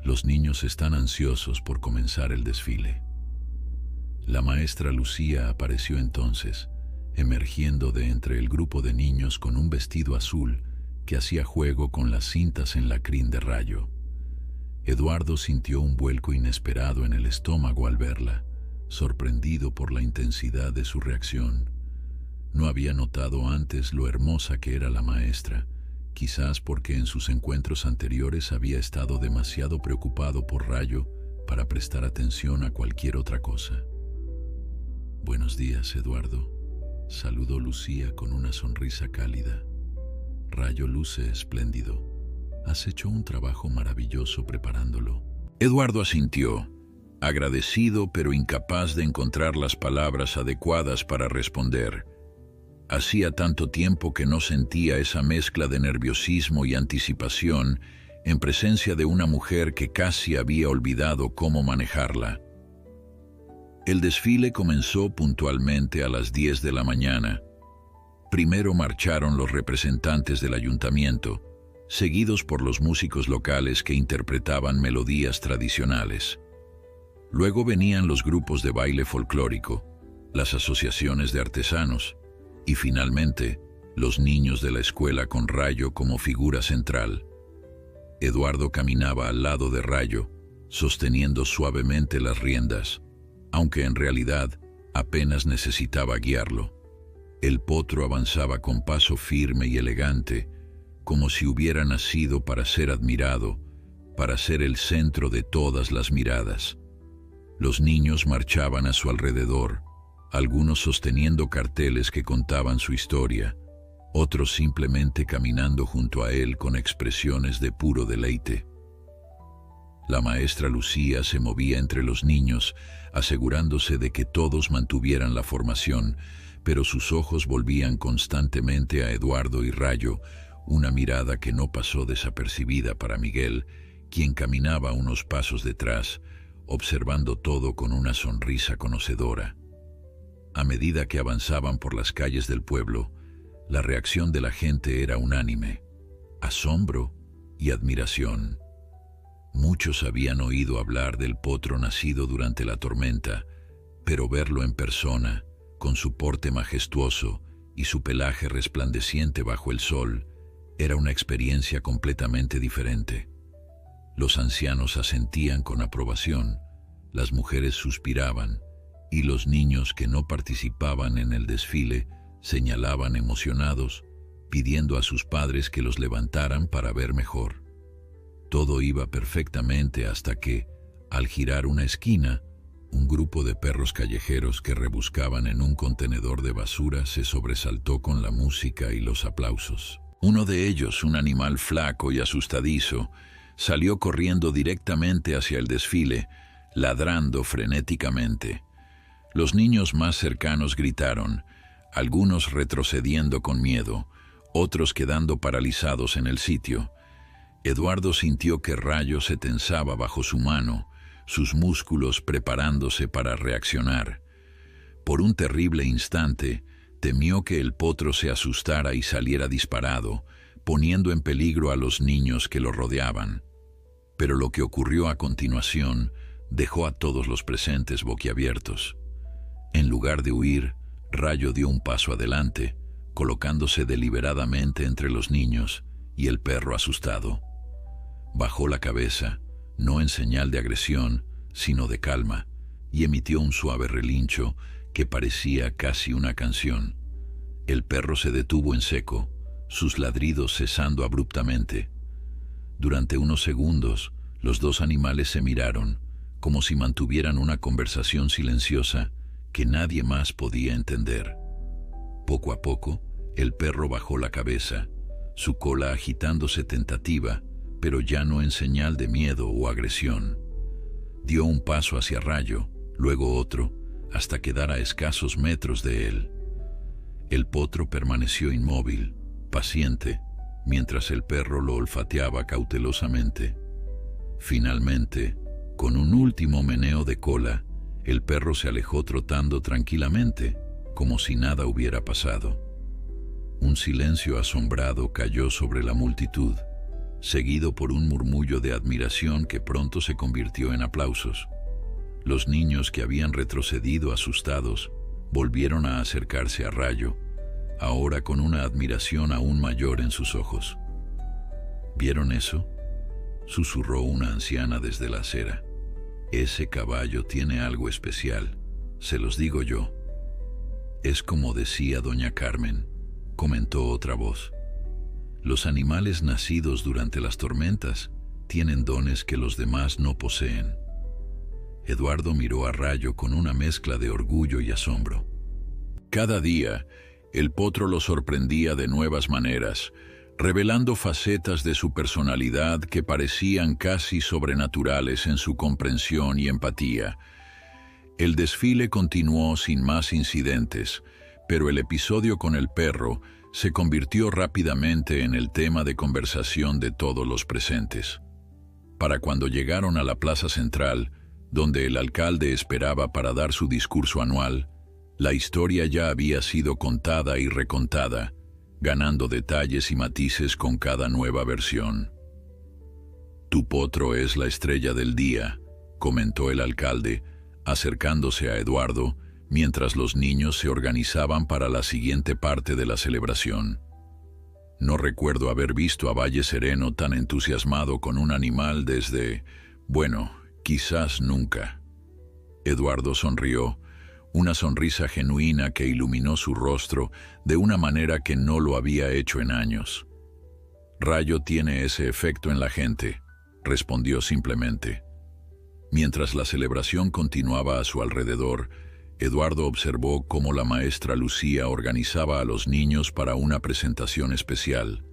Los niños están ansiosos por comenzar el desfile». La maestra Lucía apareció entonces, emergiendo de entre el grupo de niños con un vestido azul que hacía juego con las cintas en la crin de Rayo. Eduardo sintió un vuelco inesperado en el estómago al verla, sorprendido por la intensidad de su reacción. No había notado antes lo hermosa que era la maestra, quizás porque en sus encuentros anteriores había estado demasiado preocupado por Rayo para prestar atención a cualquier otra cosa. «Buenos días, Eduardo», saludó Lucía con una sonrisa cálida. «Rayo luce espléndido. Has hecho un trabajo maravilloso preparándolo». Eduardo asintió, agradecido pero incapaz de encontrar las palabras adecuadas para responder. Hacía tanto tiempo que no sentía esa mezcla de nerviosismo y anticipación en presencia de una mujer que casi había olvidado cómo manejarla. El desfile comenzó puntualmente a las 10 de la mañana. Primero marcharon los representantes del ayuntamiento, seguidos por los músicos locales que interpretaban melodías tradicionales. Luego venían los grupos de baile folclórico, las asociaciones de artesanos y finalmente los niños de la escuela con Rayo como figura central. Eduardo caminaba al lado de Rayo, sosteniendo suavemente las riendas, aunque en realidad apenas necesitaba guiarlo. El potro avanzaba con paso firme y elegante, como si hubiera nacido para ser admirado, para ser el centro de todas las miradas. Los niños marchaban a su alrededor, algunos sosteniendo carteles que contaban su historia, otros simplemente caminando junto a él con expresiones de puro deleite. La maestra Lucía se movía entre los niños, asegurándose de que todos mantuvieran la formación, pero sus ojos volvían constantemente a Eduardo y Rayo, una mirada que no pasó desapercibida para Miguel, quien caminaba unos pasos detrás, observando todo con una sonrisa conocedora. A medida que avanzaban por las calles del pueblo, la reacción de la gente era unánime: asombro y admiración. Muchos habían oído hablar del potro nacido durante la tormenta, pero verlo en persona, con su porte majestuoso y su pelaje resplandeciente bajo el sol, era una experiencia completamente diferente. Los ancianos asentían con aprobación, las mujeres suspiraban, y los niños que no participaban en el desfile señalaban emocionados, pidiendo a sus padres que los levantaran para ver mejor. Todo iba perfectamente hasta que, al girar una esquina, un grupo de perros callejeros que rebuscaban en un contenedor de basura se sobresaltó con la música y los aplausos. Uno de ellos, un animal flaco y asustadizo, salió corriendo directamente hacia el desfile, ladrando frenéticamente. Los niños más cercanos gritaron, algunos retrocediendo con miedo, otros quedando paralizados en el sitio. Eduardo sintió que Rayo se tensaba bajo su mano, sus músculos preparándose para reaccionar. Por un terrible instante, temió que el potro se asustara y saliera disparado, poniendo en peligro a los niños que lo rodeaban. Pero lo que ocurrió a continuación dejó a todos los presentes boquiabiertos. En lugar de huir, Rayo dio un paso adelante, colocándose deliberadamente entre los niños y el perro asustado. Bajó la cabeza, no en señal de agresión, sino de calma, y emitió un suave relincho que parecía casi una canción. El perro se detuvo en seco, sus ladridos cesando abruptamente. Durante unos segundos, los dos animales se miraron, como si mantuvieran una conversación silenciosa que nadie más podía entender. Poco a poco, el perro bajó la cabeza, su cola agitándose tentativa, pero ya no en señal de miedo o agresión. Dio un paso hacia Rayo, luego otro, hasta quedar a escasos metros de él. El potro permaneció inmóvil, paciente, mientras el perro lo olfateaba cautelosamente. Finalmente, con un último meneo de cola, el perro se alejó trotando tranquilamente, como si nada hubiera pasado. Un silencio asombrado cayó sobre la multitud, seguido por un murmullo de admiración que pronto se convirtió en aplausos. Los niños que habían retrocedido asustados volvieron a acercarse a Rayo, ahora con una admiración aún mayor en sus ojos. ¿Vieron eso?, susurró una anciana desde la acera. Ese caballo tiene algo especial, se los digo yo. Es como decía doña Carmen, comentó otra voz. Los animales nacidos durante las tormentas tienen dones que los demás no poseen. Eduardo miró a Rayo con una mezcla de orgullo y asombro. Cada día, el potro lo sorprendía de nuevas maneras, revelando facetas de su personalidad que parecían casi sobrenaturales en su comprensión y empatía. El desfile continuó sin más incidentes, pero el episodio con el perro se convirtió rápidamente en el tema de conversación de todos los presentes. Para cuando llegaron a la plaza central, donde el alcalde esperaba para dar su discurso anual, la historia ya había sido contada y recontada, ganando detalles y matices con cada nueva versión. «Tu potro es la estrella del día», comentó el alcalde, acercándose a Eduardo, mientras los niños se organizaban para la siguiente parte de la celebración. No recuerdo haber visto a Valle Sereno tan entusiasmado con un animal desde, bueno, quizás nunca. Eduardo sonrió, una sonrisa genuina que iluminó su rostro de una manera que no lo había hecho en años. «Rayo tiene ese efecto en la gente», respondió simplemente. Mientras la celebración continuaba a su alrededor, Eduardo observó cómo la maestra Lucía organizaba a los niños para una presentación especial.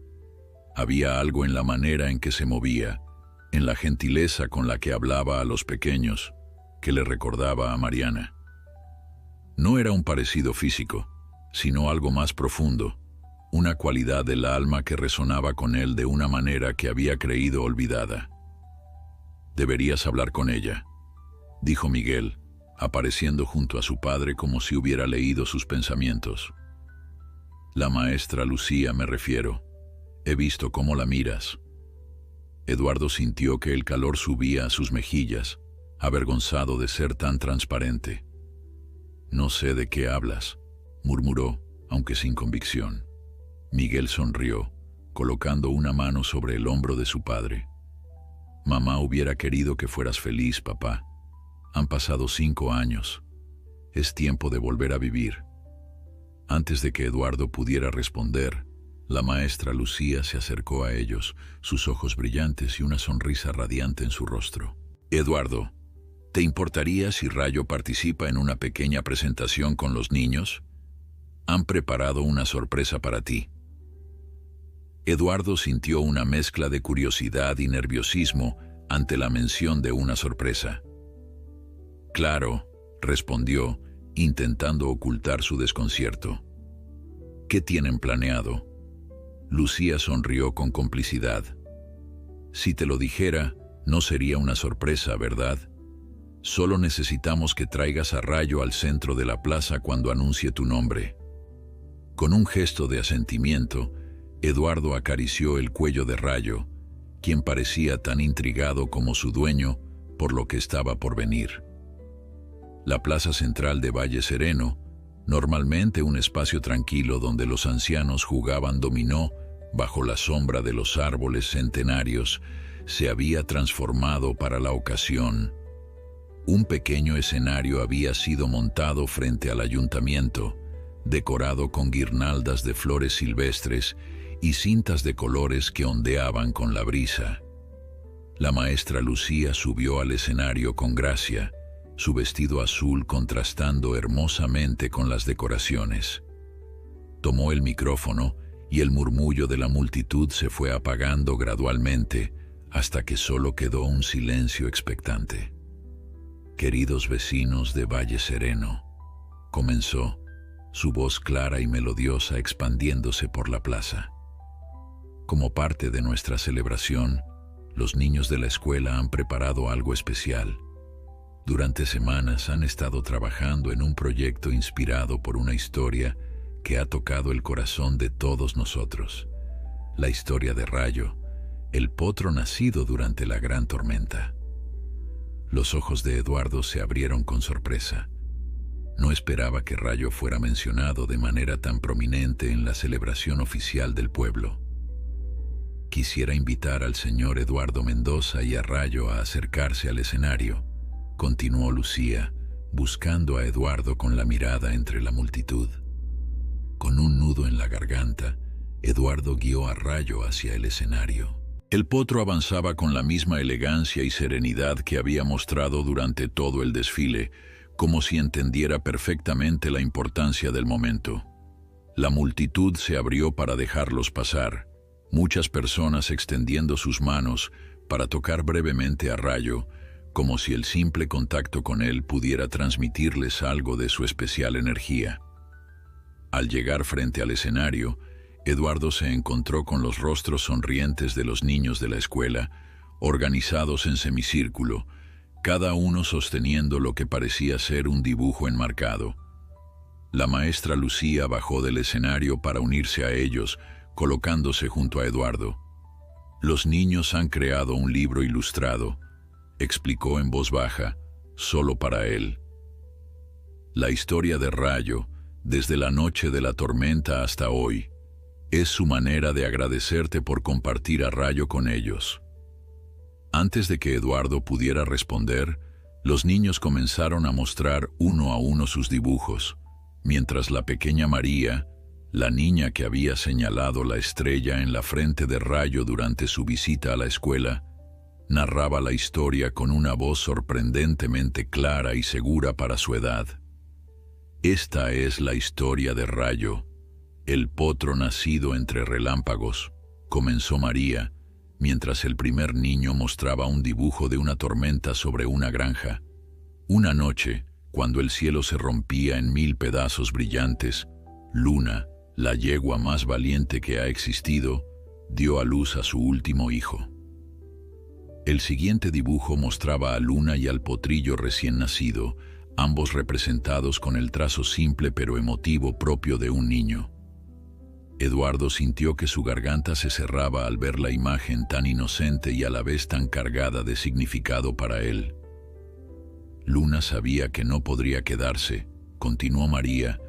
Había algo en la manera en que se movía, en la gentileza con la que hablaba a los pequeños, que le recordaba a Mariana. No era un parecido físico, sino algo más profundo, una cualidad del alma que resonaba con él de una manera que había creído olvidada. «Deberías hablar con ella», dijo Miguel, apareciendo junto a su padre como si hubiera leído sus pensamientos. «La maestra Lucía, me refiero. He visto cómo la miras». Eduardo sintió que el calor subía a sus mejillas, avergonzado de ser tan transparente. «No sé de qué hablas», murmuró, aunque sin convicción. Miguel sonrió, colocando una mano sobre el hombro de su padre. «Mamá hubiera querido que fueras feliz, papá. Han pasado 5 años. Es tiempo de volver a vivir». Antes de que Eduardo pudiera responder, la maestra Lucía se acercó a ellos, sus ojos brillantes y una sonrisa radiante en su rostro. «Eduardo, ¿te importaría si Rayo participa en una pequeña presentación con los niños? Han preparado una sorpresa para ti». Eduardo sintió una mezcla de curiosidad y nerviosismo ante la mención de una sorpresa. «Claro», respondió, intentando ocultar su desconcierto. «¿Qué tienen planeado?». Lucía sonrió con complicidad. «Si te lo dijera, no sería una sorpresa, ¿verdad? Solo necesitamos que traigas a Rayo al centro de la plaza cuando anuncie tu nombre». Con un gesto de asentimiento, Eduardo acarició el cuello de Rayo, quien parecía tan intrigado como su dueño por lo que estaba por venir. La plaza central de Valle Sereno, normalmente un espacio tranquilo donde los ancianos jugaban dominó bajo la sombra de los árboles centenarios, se había transformado para la ocasión. Un pequeño escenario había sido montado frente al ayuntamiento, decorado con guirnaldas de flores silvestres y cintas de colores que ondeaban con la brisa. La maestra Lucía subió al escenario con gracia, su vestido azul contrastando hermosamente con las decoraciones. Tomó el micrófono y el murmullo de la multitud se fue apagando gradualmente hasta que solo quedó un silencio expectante. «Queridos vecinos de Valle Sereno», comenzó, su voz clara y melodiosa expandiéndose por la plaza. Como parte de nuestra celebración, los niños de la escuela han preparado algo especial. Durante semanas han estado trabajando en un proyecto inspirado por una historia que ha tocado el corazón de todos nosotros. La historia de Rayo, el potro nacido durante la gran tormenta. Los ojos de Eduardo se abrieron con sorpresa. No esperaba que Rayo fuera mencionado de manera tan prominente en la celebración oficial del pueblo. Quisiera invitar al señor Eduardo Mendoza y a Rayo a acercarse al escenario, continuó Lucía, buscando a Eduardo con la mirada entre la multitud. Con un nudo en la garganta, Eduardo guió a Rayo hacia el escenario. El potro avanzaba con la misma elegancia y serenidad que había mostrado durante todo el desfile, como si entendiera perfectamente la importancia del momento. La multitud se abrió para dejarlos pasar, muchas personas extendiendo sus manos para tocar brevemente a Rayo, como si el simple contacto con él pudiera transmitirles algo de su especial energía. Al llegar frente al escenario, Eduardo se encontró con los rostros sonrientes de los niños de la escuela, organizados en semicírculo, cada uno sosteniendo lo que parecía ser un dibujo enmarcado. La maestra Lucía bajó del escenario para unirse a ellos, colocándose junto a Eduardo. «Los niños han creado un libro ilustrado», explicó en voz baja, solo para él. «La historia de Rayo, desde la noche de la tormenta hasta hoy, es su manera de agradecerte por compartir a Rayo con ellos». Antes de que Eduardo pudiera responder, los niños comenzaron a mostrar uno a uno sus dibujos, mientras la pequeña María, la niña que había señalado la estrella en la frente de Rayo durante su visita a la escuela, narraba la historia con una voz sorprendentemente clara y segura para su edad. «Esta es la historia de Rayo, el potro nacido entre relámpagos», comenzó María, mientras el primer niño mostraba un dibujo de una tormenta sobre una granja. Una noche, cuando el cielo se rompía en 1000 pedazos brillantes, Luna, la yegua más valiente que ha existido, dio a luz a su último hijo. El siguiente dibujo mostraba a Luna y al potrillo recién nacido, ambos representados con el trazo simple pero emotivo propio de un niño. Eduardo sintió que su garganta se cerraba al ver la imagen tan inocente y a la vez tan cargada de significado para él. Luna sabía que no podría quedarse, continuó María,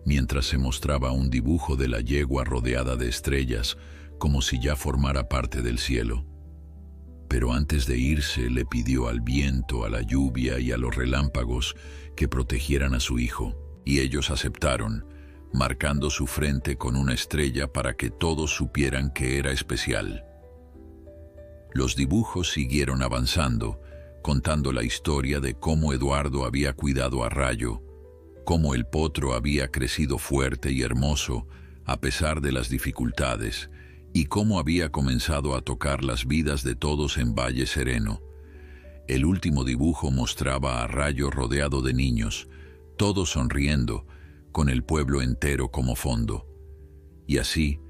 mientras se mostraba un dibujo de la yegua rodeada de estrellas, como si ya formara parte del cielo. Pero antes de irse le pidió al viento, a la lluvia y a los relámpagos que protegieran a su hijo, y ellos aceptaron, marcando su frente con una estrella para que todos supieran que era especial. Los dibujos siguieron avanzando, contando la historia de cómo Eduardo había cuidado a Rayo, cómo el potro había crecido fuerte y hermoso a pesar de las dificultades, y cómo había comenzado a tocar las vidas de todos en Valle Sereno. El último dibujo mostraba a Rayo rodeado de niños, todos sonriendo, con el pueblo entero como fondo. Y así,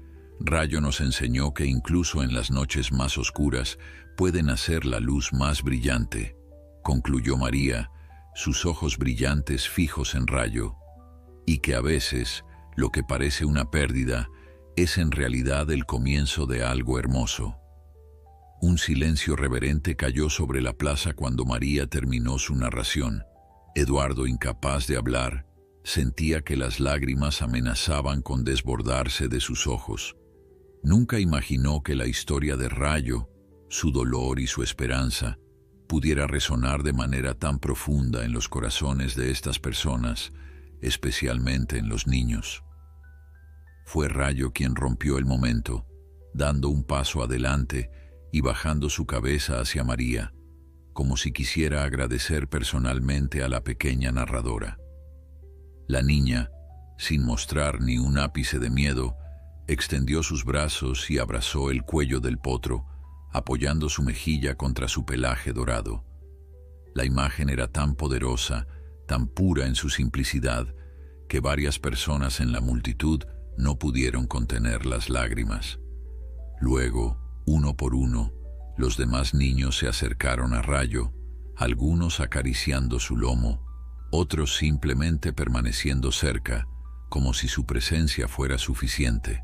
Rayo nos enseñó que incluso en las noches más oscuras puede nacer la luz más brillante, concluyó María, sus ojos brillantes fijos en Rayo, y que a veces lo que parece una pérdida es en realidad el comienzo de algo hermoso. Un silencio reverente cayó sobre la plaza cuando María terminó su narración. Eduardo, incapaz de hablar, sentía que las lágrimas amenazaban con desbordarse de sus ojos. Nunca imaginó que la historia de Rayo, su dolor y su esperanza, pudiera resonar de manera tan profunda en los corazones de estas personas, especialmente en los niños. Fue Rayo quien rompió el momento, dando un paso adelante y bajando su cabeza hacia María, como si quisiera agradecer personalmente a la pequeña narradora. La niña, sin mostrar ni un ápice de miedo, extendió sus brazos y abrazó el cuello del potro, apoyando su mejilla contra su pelaje dorado. La imagen era tan poderosa, tan pura en su simplicidad, que varias personas en la multitud no pudieron contener las lágrimas. Luego, uno por uno, los demás niños se acercaron a Rayo, algunos acariciando su lomo, otros simplemente permaneciendo cerca, como si su presencia fuera suficiente.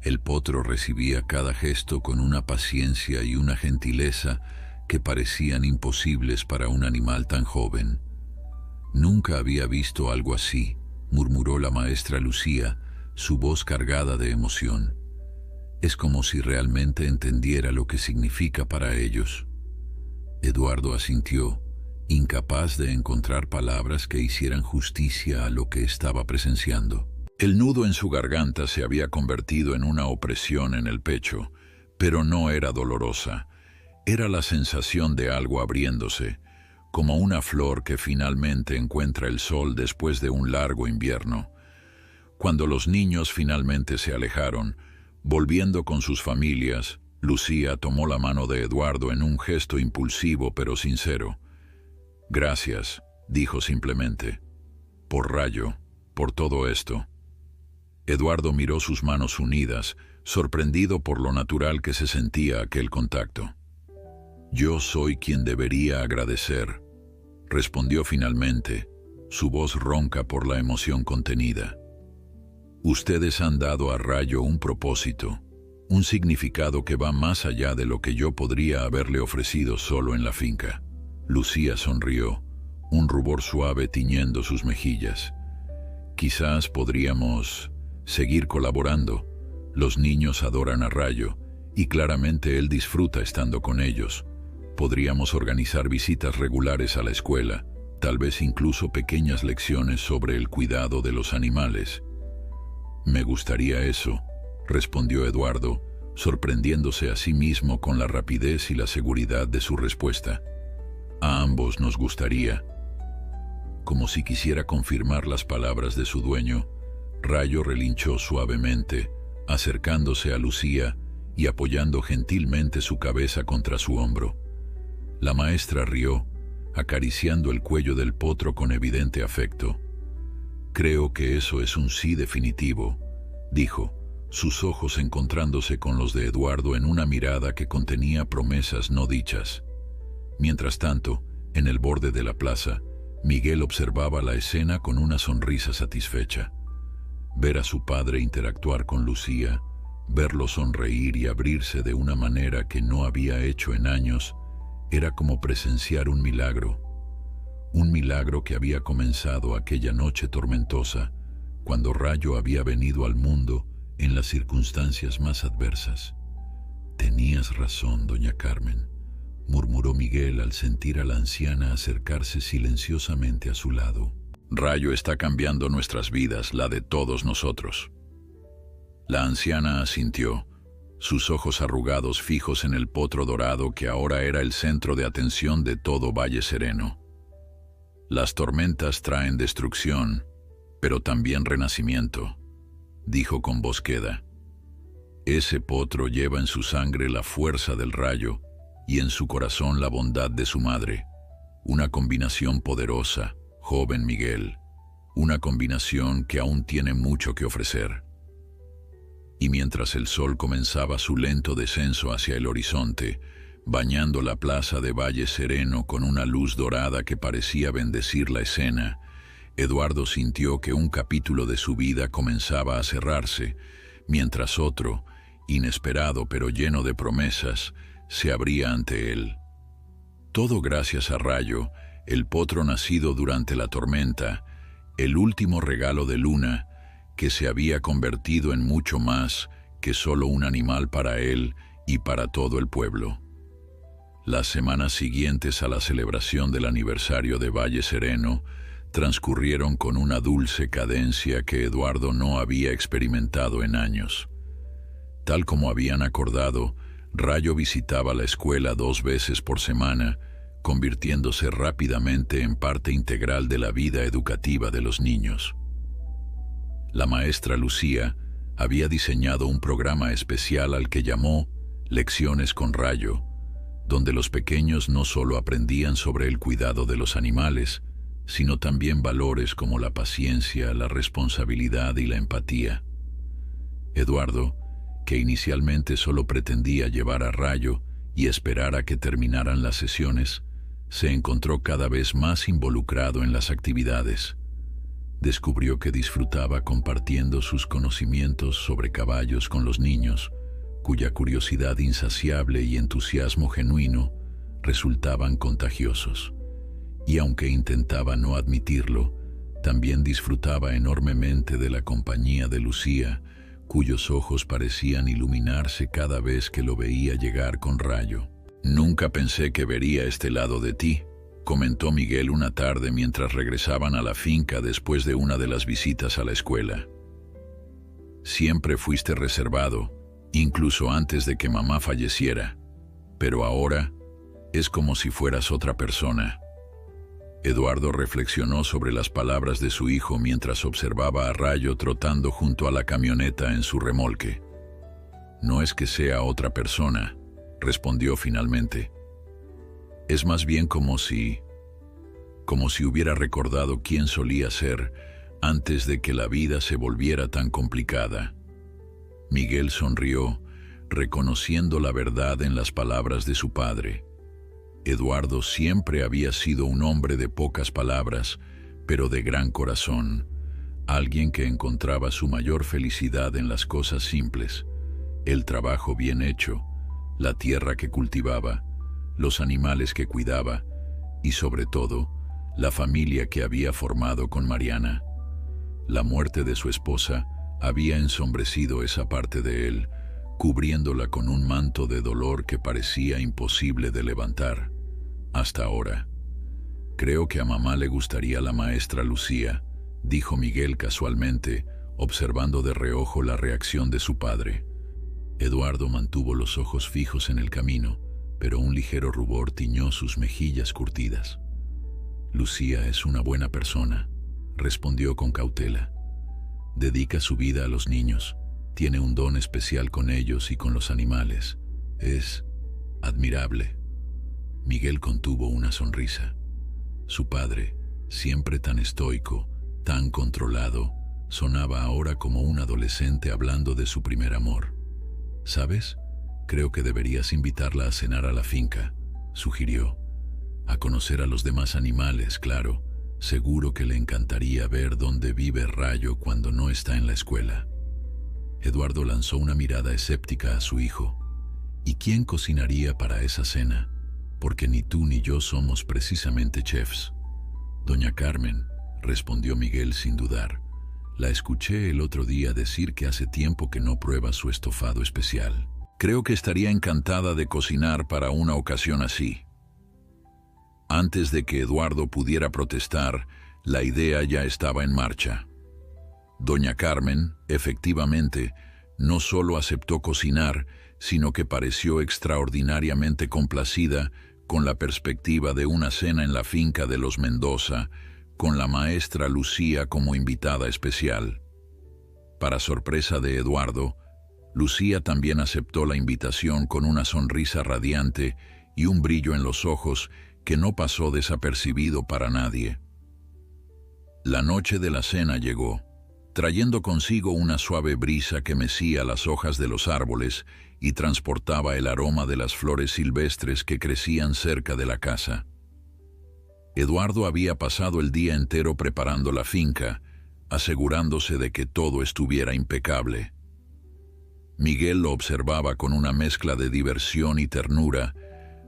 El potro recibía cada gesto con una paciencia y una gentileza que parecían imposibles para un animal tan joven. «Nunca había visto algo así», murmuró la maestra Lucía, su voz cargada de emoción. «Es como si realmente entendiera lo que significa para ellos». Eduardo asintió, incapaz de encontrar palabras que hicieran justicia a lo que estaba presenciando. El nudo en su garganta se había convertido en una opresión en el pecho, pero no era dolorosa. Era la sensación de algo abriéndose, como una flor que finalmente encuentra el sol después de un largo invierno. Cuando los niños finalmente se alejaron, volviendo con sus familias, Lucía tomó la mano de Eduardo en un gesto impulsivo pero sincero. «Gracias», dijo simplemente, «por Rayo, por todo esto». Eduardo miró sus manos unidas, sorprendido por lo natural que se sentía aquel contacto. «Yo soy quien debería agradecer», respondió finalmente, su voz ronca por la emoción contenida. «Ustedes han dado a Rayo un propósito, un significado que va más allá de lo que yo podría haberle ofrecido solo en la finca». Lucía sonrió, un rubor suave tiñendo sus mejillas. «Quizás podríamos seguir colaborando. Los niños adoran a Rayo, y claramente él disfruta estando con ellos. Podríamos organizar visitas regulares a la escuela, tal vez incluso pequeñas lecciones sobre el cuidado de los animales». «Me gustaría eso», respondió Eduardo, sorprendiéndose a sí mismo con la rapidez y la seguridad de su respuesta. «A ambos nos gustaría». Como si quisiera confirmar las palabras de su dueño, Rayo relinchó suavemente, acercándose a Lucía y apoyando gentilmente su cabeza contra su hombro. La maestra rió, acariciando el cuello del potro con evidente afecto. «Creo que eso es un sí definitivo», dijo, sus ojos encontrándose con los de Eduardo en una mirada que contenía promesas no dichas. Mientras tanto, en el borde de la plaza, Miguel observaba la escena con una sonrisa satisfecha. Ver a su padre interactuar con Lucía, verlo sonreír y abrirse de una manera que no había hecho en años, era como presenciar un milagro que había comenzado aquella noche tormentosa, cuando Rayo había venido al mundo en las circunstancias más adversas. «Tenías razón, doña Carmen», murmuró Miguel al sentir a la anciana acercarse silenciosamente a su lado. «Rayo está cambiando nuestras vidas, la de todos nosotros». La anciana asintió, sus ojos arrugados fijos en el potro dorado que ahora era el centro de atención de todo Valle Sereno. «Las tormentas traen destrucción, pero también renacimiento», dijo con voz queda. «Ese potro lleva en su sangre la fuerza del Rayo y en su corazón la bondad de su madre. Una combinación poderosa, joven Miguel, una combinación que aún tiene mucho que ofrecer». Y mientras el sol comenzaba su lento descenso hacia el horizonte, bañando la plaza de Valle Sereno con una luz dorada que parecía bendecir la escena, Eduardo sintió que un capítulo de su vida comenzaba a cerrarse, mientras otro, inesperado pero lleno de promesas, se abría ante él. Todo gracias a Rayo, el potro nacido durante la tormenta, el último regalo de Luna, que se había convertido en mucho más que solo un animal para él y para todo el pueblo. Las semanas siguientes a la celebración del aniversario de Valle Sereno transcurrieron con una dulce cadencia que Eduardo no había experimentado en años. Tal como habían acordado, Rayo visitaba la escuela 2 veces por semana, convirtiéndose rápidamente en parte integral de la vida educativa de los niños. La maestra Lucía había diseñado un programa especial al que llamó Lecciones con Rayo, donde los pequeños no solo aprendían sobre el cuidado de los animales, sino también valores como la paciencia, la responsabilidad y la empatía. Eduardo, que inicialmente solo pretendía llevar a Rayo y esperar a que terminaran las sesiones, se encontró cada vez más involucrado en las actividades. Descubrió que disfrutaba compartiendo sus conocimientos sobre caballos con los niños, cuya curiosidad insaciable y entusiasmo genuino resultaban contagiosos. Y aunque intentaba no admitirlo, también disfrutaba enormemente de la compañía de Lucía, cuyos ojos parecían iluminarse cada vez que lo veía llegar con Rayo. «Nunca pensé que vería este lado de ti», comentó Miguel una tarde mientras regresaban a la finca después de una de las visitas a la escuela. «Siempre fuiste reservado, incluso antes de que mamá falleciera, pero ahora es como si fueras otra persona». Eduardo reflexionó sobre las palabras de su hijo mientras observaba a Rayo trotando junto a la camioneta en su remolque. «No es que sea otra persona», respondió finalmente. «Es más bien como si hubiera recordado quién solía ser antes de que la vida se volviera tan complicada». Miguel sonrió, reconociendo la verdad en las palabras de su padre. Eduardo siempre había sido un hombre de pocas palabras, pero de gran corazón, alguien que encontraba su mayor felicidad en las cosas simples, el trabajo bien hecho, la tierra que cultivaba, los animales que cuidaba y, sobre todo, la familia que había formado con Mariana. La muerte de su esposa había ensombrecido esa parte de él, cubriéndola con un manto de dolor que parecía imposible de levantar. Hasta ahora. «Creo que a mamá le gustaría la maestra Lucía», dijo Miguel casualmente, observando de reojo la reacción de su padre. Eduardo mantuvo los ojos fijos en el camino, pero un ligero rubor tiñó sus mejillas curtidas. «Lucía es una buena persona», respondió con cautela. «Dedica su vida a los niños, tiene un don especial con ellos y con los animales. Es admirable». Miguel contuvo una sonrisa. Su padre, siempre tan estoico, tan controlado, sonaba ahora como un adolescente hablando de su primer amor. «¿Sabes? Creo que deberías invitarla a cenar a la finca», sugirió. «A conocer a los demás animales, claro. Seguro que le encantaría ver dónde vive Rayo cuando no está en la escuela». Eduardo lanzó una mirada escéptica a su hijo. «¿Y quién cocinaría para esa cena? Porque ni tú ni yo somos precisamente chefs». «Doña Carmen», respondió Miguel sin dudar. «La escuché el otro día decir que hace tiempo que no prueba su estofado especial. Creo que estaría encantada de cocinar para una ocasión así». Antes de que Eduardo pudiera protestar, la idea ya estaba en marcha. Doña Carmen, efectivamente, no solo aceptó cocinar, sino que pareció extraordinariamente complacida con la perspectiva de una cena en la finca de los Mendoza, con la maestra Lucía como invitada especial. Para sorpresa de Eduardo, Lucía también aceptó la invitación con una sonrisa radiante y un brillo en los ojos que no pasó desapercibido para nadie. La noche de la cena llegó, trayendo consigo una suave brisa que mecía las hojas de los árboles y transportaba el aroma de las flores silvestres que crecían cerca de la casa. Eduardo había pasado el día entero preparando la finca, asegurándose de que todo estuviera impecable. Miguel lo observaba con una mezcla de diversión y ternura,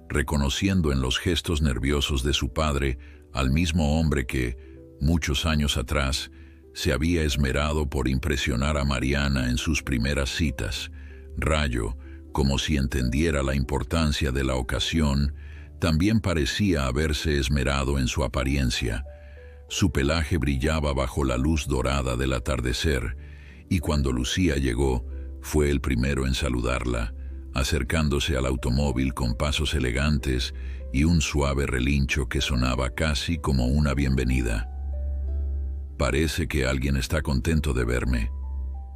reconociendo en los gestos nerviosos de su padre al mismo hombre que, muchos años atrás, se había esmerado por impresionar a Mariana en sus primeras citas. Rayo, como si entendiera la importancia de la ocasión, también parecía haberse esmerado en su apariencia. Su pelaje brillaba bajo la luz dorada del atardecer, y cuando Lucía llegó, fue el primero en saludarla, acercándose al automóvil con pasos elegantes y un suave relincho que sonaba casi como una bienvenida. «Parece que alguien está contento de verme»,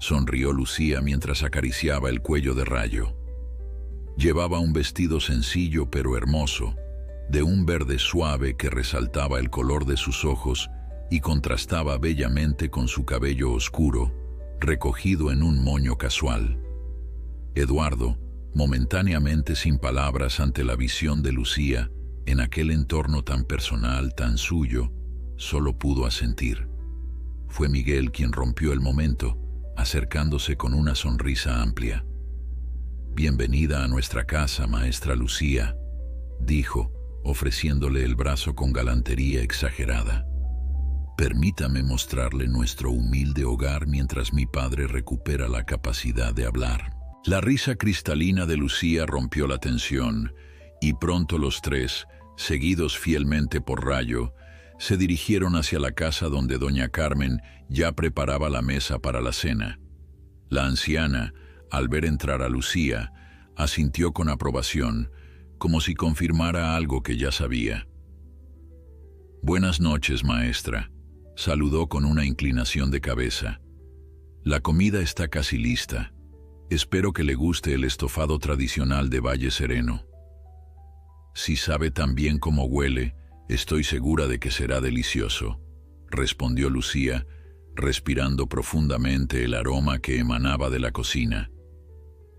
sonrió Lucía mientras acariciaba el cuello de Rayo. Llevaba un vestido sencillo pero hermoso, de un verde suave que resaltaba el color de sus ojos y contrastaba bellamente con su cabello oscuro, recogido en un moño casual. Eduardo, momentáneamente sin palabras ante la visión de Lucía, en aquel entorno tan personal, tan suyo, solo pudo asentir. Fue Miguel quien rompió el momento, acercándose con una sonrisa amplia. «Bienvenida a nuestra casa, maestra Lucía», dijo, ofreciéndole el brazo con galantería exagerada. «Permítame mostrarle nuestro humilde hogar mientras mi padre recupera la capacidad de hablar». La risa cristalina de Lucía rompió la tensión, y pronto los tres, seguidos fielmente por Rayo, se dirigieron hacia la casa donde doña Carmen ya preparaba la mesa para la cena. La anciana, al ver entrar a Lucía, asintió con aprobación, como si confirmara algo que ya sabía. «Buenas noches, maestra», saludó con una inclinación de cabeza. «La comida está casi lista. Espero que le guste el estofado tradicional de Valle Sereno. Si sabe tan bien cómo huele, estoy segura de que será delicioso», respondió Lucía, respirando profundamente el aroma que emanaba de la cocina.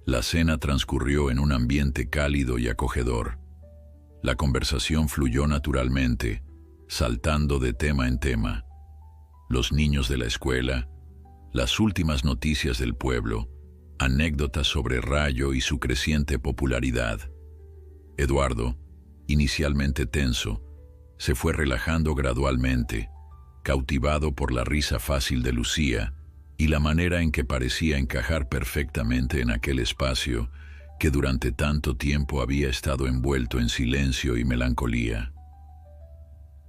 La cena transcurrió en un ambiente cálido y acogedor. La conversación fluyó naturalmente, saltando de tema en tema. Los niños de la escuela, las últimas noticias del pueblo, anécdotas sobre Rayo y su creciente popularidad. Eduardo, inicialmente tenso, se fue relajando gradualmente, cautivado por la risa fácil de Lucía y la manera en que parecía encajar perfectamente en aquel espacio que durante tanto tiempo había estado envuelto en silencio y melancolía.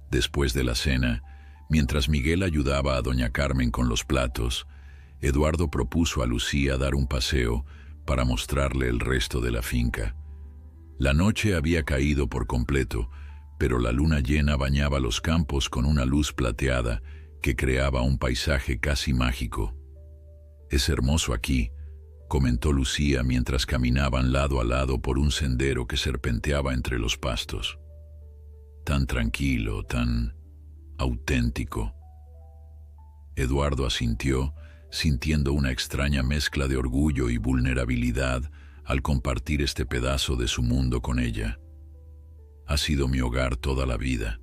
Después de la cena, mientras Miguel ayudaba a doña Carmen con los platos, Eduardo propuso a Lucía dar un paseo para mostrarle el resto de la finca. La noche había caído por completo, pero la luna llena bañaba los campos con una luz plateada que creaba un paisaje casi mágico. «Es hermoso aquí», comentó Lucía mientras caminaban lado a lado por un sendero que serpenteaba entre los pastos. «Tan tranquilo, tan auténtico». Eduardo asintió, sintiendo una extraña mezcla de orgullo y vulnerabilidad al compartir este pedazo de su mundo con ella. «Ha sido mi hogar toda la vida,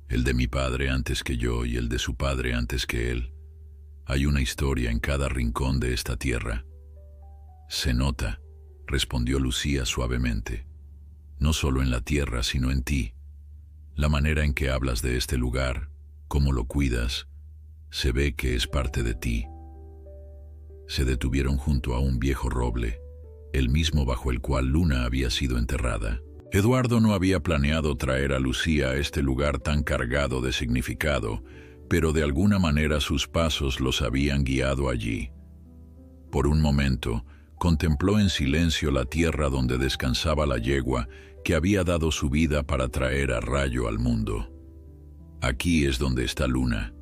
el de mi padre antes que yo y el de su padre antes que él. Hay una historia en cada rincón de esta tierra». «Se nota», respondió Lucía suavemente. «No solo en la tierra, sino en ti. La manera en que hablas de este lugar, cómo lo cuidas, se ve que es parte de ti». Se detuvieron junto a un viejo roble, el mismo bajo el cual Luna había sido enterrada. Eduardo no había planeado traer a Lucía a este lugar tan cargado de significado, pero de alguna manera sus pasos los habían guiado allí. Por un momento, contempló en silencio la tierra donde descansaba la yegua que había dado su vida para traer a Rayo al mundo. «Aquí es donde está Luna»,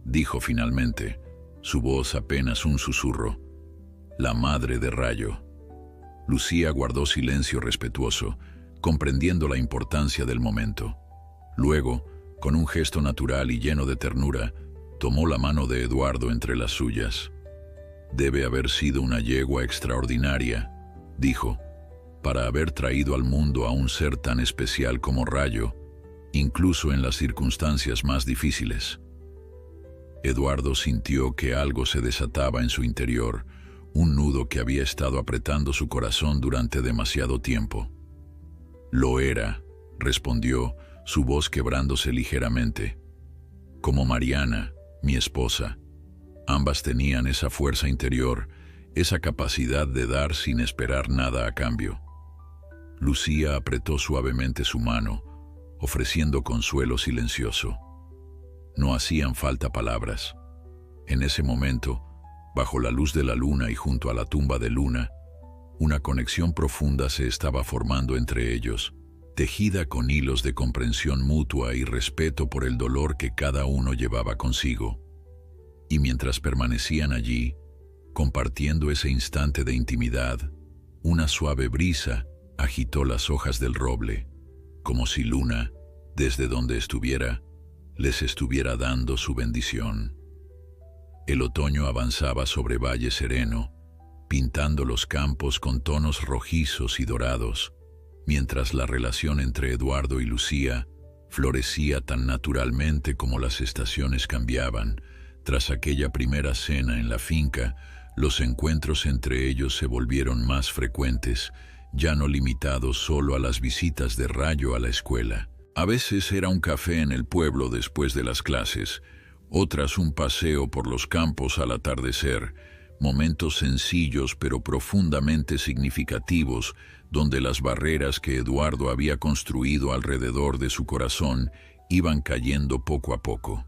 dijo finalmente, su voz apenas un susurro. «La madre de Rayo». Lucía guardó silencio respetuoso, comprendiendo la importancia del momento. Luego, con un gesto natural y lleno de ternura, tomó la mano de Eduardo entre las suyas. «Debe haber sido una yegua extraordinaria», dijo, «para haber traído al mundo a un ser tan especial como Rayo, incluso en las circunstancias más difíciles». Eduardo sintió que algo se desataba en su interior, un nudo que había estado apretando su corazón durante demasiado tiempo. «Lo era», respondió, su voz quebrándose ligeramente. «Como Mariana, mi esposa. Ambas tenían esa fuerza interior, esa capacidad de dar sin esperar nada a cambio». Lucía apretó suavemente su mano, ofreciendo consuelo silencioso. No hacían falta palabras. En ese momento, bajo la luz de la luna y junto a la tumba de Luna, una conexión profunda se estaba formando entre ellos, tejida con hilos de comprensión mutua y respeto por el dolor que cada uno llevaba consigo. Y mientras permanecían allí, compartiendo ese instante de intimidad, una suave brisa agitó las hojas del roble, como si Luna, desde donde estuviera, les estuviera dando su bendición. El otoño avanzaba sobre Valle Sereno, pintando los campos con tonos rojizos y dorados, mientras la relación entre Eduardo y Lucía florecía tan naturalmente como las estaciones cambiaban. Tras aquella primera cena en la finca, los encuentros entre ellos se volvieron más frecuentes, ya no limitados solo a las visitas de Rayo a la escuela. A veces era un café en el pueblo después de las clases, otras un paseo por los campos al atardecer, momentos sencillos pero profundamente significativos, donde las barreras que Eduardo había construido alrededor de su corazón iban cayendo poco a poco.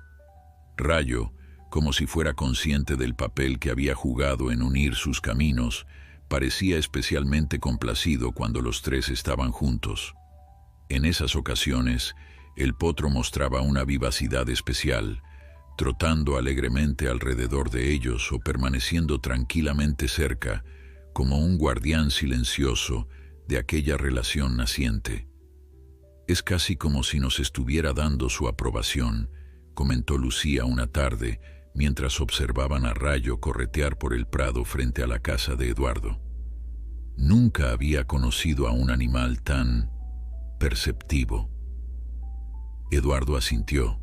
Rayo, como si fuera consciente del papel que había jugado en unir sus caminos, parecía especialmente complacido cuando los tres estaban juntos. En esas ocasiones, el potro mostraba una vivacidad especial, trotando alegremente alrededor de ellos o permaneciendo tranquilamente cerca, como un guardián silencioso de aquella relación naciente. «Es casi como si nos estuviera dando su aprobación», comentó Lucía una tarde, mientras observaban a Rayo corretear por el prado frente a la casa de Eduardo. Nunca había conocido a un animal tan perceptivo. Eduardo asintió,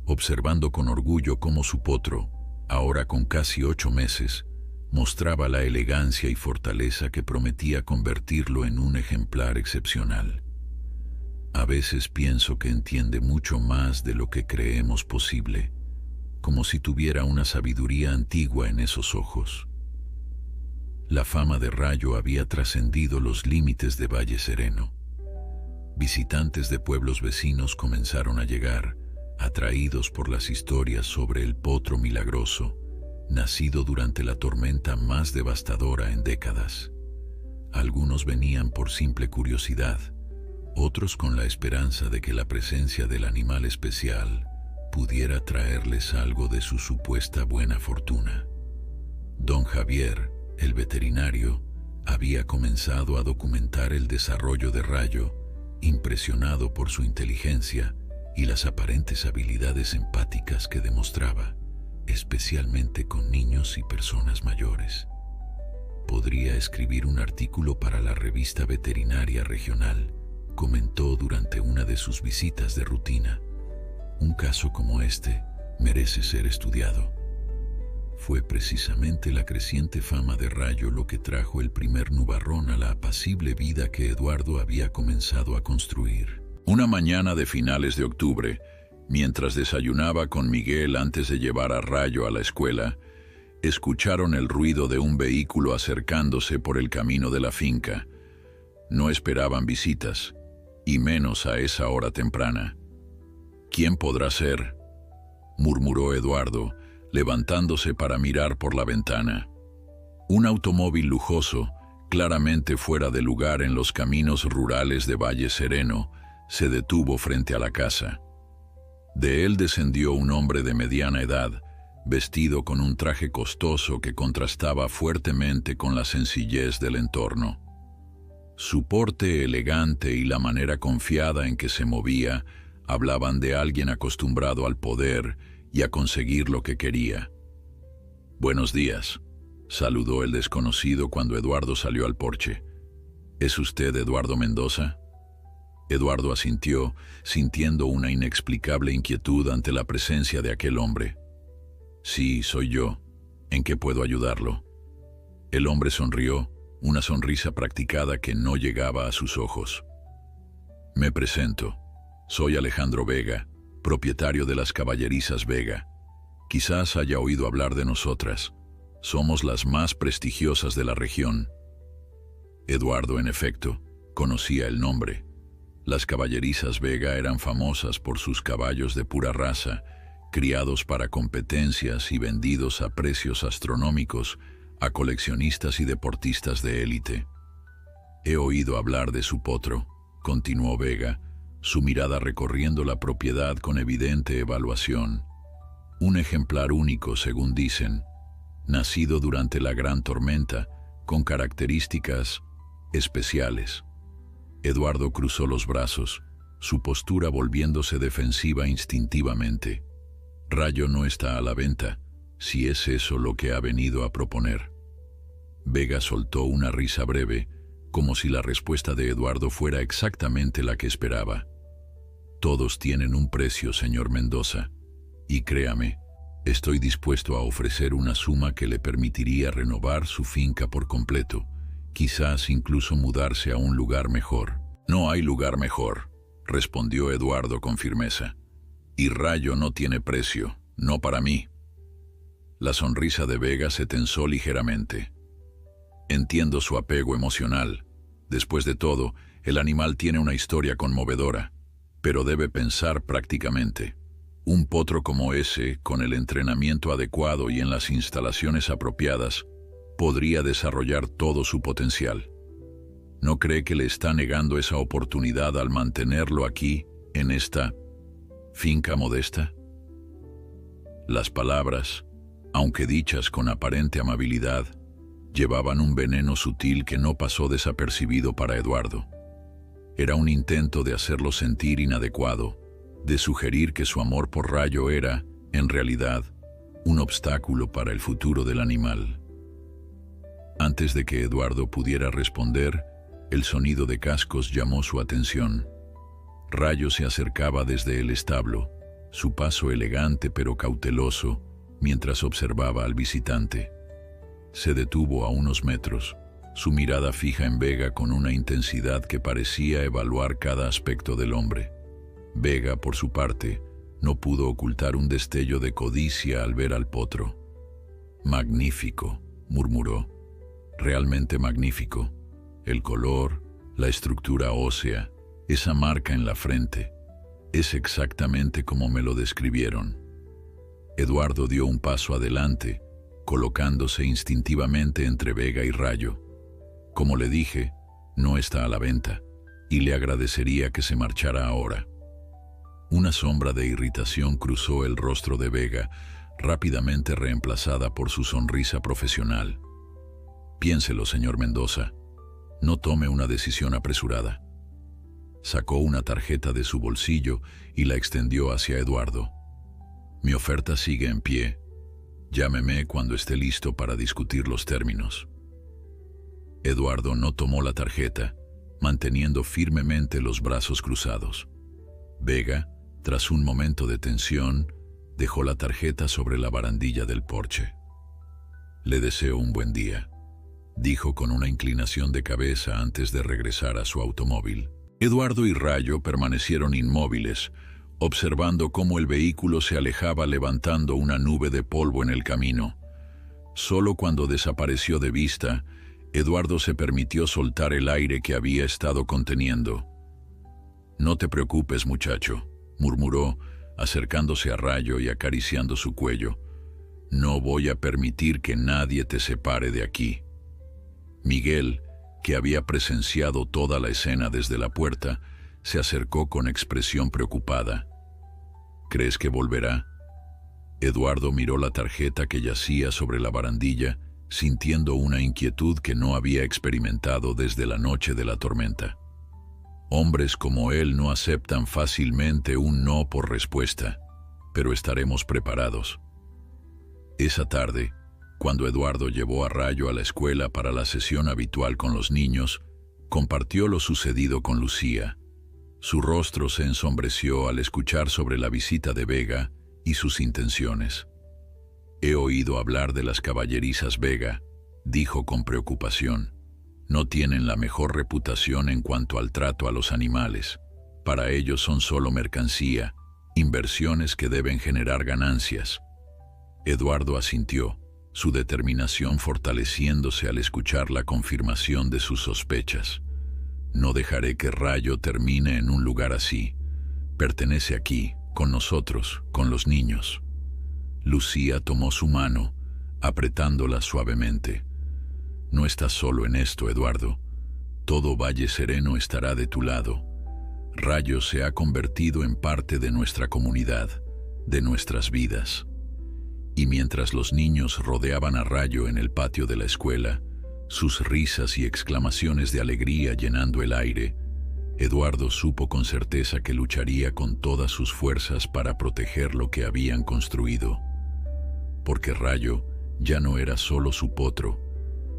observando con orgullo cómo su potro, ahora con casi 8 meses, mostraba la elegancia y fortaleza que prometía convertirlo en un ejemplar excepcional. A veces pienso que entiende mucho más de lo que creemos posible, como si tuviera una sabiduría antigua en esos ojos. La fama de Rayo había trascendido los límites de Valle Sereno. Visitantes de pueblos vecinos comenzaron a llegar, atraídos por las historias sobre el potro milagroso, nacido durante la tormenta más devastadora en décadas. Algunos venían por simple curiosidad, otros con la esperanza de que la presencia del animal especial pudiera traerles algo de su supuesta buena fortuna. Don Javier, el veterinario, había comenzado a documentar el desarrollo de Rayo, impresionado por su inteligencia y las aparentes habilidades empáticas que demostraba, especialmente con niños y personas mayores. Podría escribir un artículo para la revista veterinaria regional, comentó durante una de sus visitas de rutina. Un caso como este merece ser estudiado. Fue precisamente la creciente fama de Rayo lo que trajo el primer nubarrón a la apacible vida que Eduardo había comenzado a construir. Una mañana de finales de octubre, mientras desayunaba con Miguel antes de llevar a Rayo a la escuela, escucharon el ruido de un vehículo acercándose por el camino de la finca. No esperaban visitas, y menos a esa hora temprana. «¿Quién podrá ser?», murmuró Eduardo, levantándose para mirar por la ventana. Un automóvil lujoso, claramente fuera de lugar en los caminos rurales de Valle Sereno, se detuvo frente a la casa. De él descendió un hombre de mediana edad, vestido con un traje costoso que contrastaba fuertemente con la sencillez del entorno. Su porte elegante y la manera confiada en que se movía hablaban de alguien acostumbrado al poder y a conseguir lo que quería. «Buenos días», saludó el desconocido cuando Eduardo salió al porche. «¿Es usted Eduardo Mendoza?». Eduardo asintió, sintiendo una inexplicable inquietud ante la presencia de aquel hombre. «Sí, soy yo. ¿En qué puedo ayudarlo?». El hombre sonrió, una sonrisa practicada que no llegaba a sus ojos. Me presento. Soy Alejandro Vega, propietario de las Caballerizas Vega. Quizás haya oído hablar de nosotras. Somos las más prestigiosas de la región. Eduardo, en efecto, conocía el nombre. Las Caballerizas Vega eran famosas por sus caballos de pura raza, criados para competencias y vendidos a precios astronómicos a coleccionistas y deportistas de élite. He oído hablar de su potro, continuó Vega, su mirada recorriendo la propiedad con evidente evaluación. Un ejemplar único, según dicen, nacido durante la gran tormenta, con características especiales. Eduardo cruzó los brazos, su postura volviéndose defensiva instintivamente. Rayo no está a la venta, si es eso lo que ha venido a proponer. Vega soltó una risa breve, como si la respuesta de Eduardo fuera exactamente la que esperaba. Todos tienen un precio, señor Mendoza, y créame, estoy dispuesto a ofrecer una suma que le permitiría renovar su finca por completo, quizás incluso mudarse a un lugar mejor. No hay lugar mejor, respondió Eduardo con firmeza. Y Rayo no tiene precio, no para mí. La sonrisa de Vega se tensó ligeramente. Entiendo su apego emocional. Después de todo, el animal tiene una historia conmovedora, pero debe pensar prácticamente. Un potro como ese, con el entrenamiento adecuado y en las instalaciones apropiadas, podría desarrollar todo su potencial. ¿No cree que le está negando esa oportunidad al mantenerlo aquí, en esta finca modesta? Las palabras, aunque dichas con aparente amabilidad, llevaban un veneno sutil que no pasó desapercibido para Eduardo. Era un intento de hacerlo sentir inadecuado, de sugerir que su amor por Rayo era, en realidad, un obstáculo para el futuro del animal. Antes de que Eduardo pudiera responder, el sonido de cascos llamó su atención. Rayo se acercaba desde el establo, su paso elegante pero cauteloso, mientras observaba al visitante. Se detuvo a unos metros, su mirada fija en Vega con una intensidad que parecía evaluar cada aspecto del hombre. Vega, por su parte, no pudo ocultar un destello de codicia al ver al potro. «Magnífico», murmuró. «Realmente magnífico. El color, la estructura ósea, esa marca en la frente, es exactamente como me lo describieron». Eduardo dio un paso adelante, colocándose instintivamente entre Vega y Rayo. Como le dije, no está a la venta, y le agradecería que se marchara ahora. Una sombra de irritación cruzó el rostro de Vega, rápidamente reemplazada por su sonrisa profesional. «Piénselo, señor Mendoza. No tome una decisión apresurada». Sacó una tarjeta de su bolsillo y la extendió hacia Eduardo. «Mi oferta sigue en pie. Llámeme cuando esté listo para discutir los términos». Eduardo no tomó la tarjeta, manteniendo firmemente los brazos cruzados. Vega, tras un momento de tensión, dejó la tarjeta sobre la barandilla del porche. «Le deseo un buen día», dijo con una inclinación de cabeza antes de regresar a su automóvil. Eduardo y Rayo permanecieron inmóviles, observando cómo el vehículo se alejaba levantando una nube de polvo en el camino. Solo cuando desapareció de vista, Eduardo se permitió soltar el aire que había estado conteniendo. «No te preocupes, muchacho», murmuró, acercándose a Rayo y acariciando su cuello. «No voy a permitir que nadie te separe de aquí». Miguel, que había presenciado toda la escena desde la puerta, se acercó con expresión preocupada. «¿Crees que volverá?» Eduardo miró la tarjeta que yacía sobre la barandilla, sintiendo una inquietud que no había experimentado desde la noche de la tormenta. Hombres como él no aceptan fácilmente un no por respuesta, pero estaremos preparados. Esa tarde, cuando Eduardo llevó a Rayo a la escuela para la sesión habitual con los niños, compartió lo sucedido con Lucía. Su rostro se ensombreció al escuchar sobre la visita de Vega y sus intenciones. «He oído hablar de las Caballerizas Vega», dijo con preocupación. No tienen la mejor reputación en cuanto al trato a los animales. Para ellos son solo mercancía, inversiones que deben generar ganancias. Eduardo asintió, su determinación fortaleciéndose al escuchar la confirmación de sus sospechas. No dejaré que Rayo termine en un lugar así. Pertenece aquí, con nosotros, con los niños. Lucía tomó su mano, apretándola suavemente. No estás solo en esto, Eduardo. Todo Valle Sereno estará de tu lado. Rayo se ha convertido en parte de nuestra comunidad, de nuestras vidas. Y mientras los niños rodeaban a Rayo en el patio de la escuela, sus risas y exclamaciones de alegría llenando el aire, Eduardo supo con certeza que lucharía con todas sus fuerzas para proteger lo que habían construido. Porque Rayo ya no era solo su potro,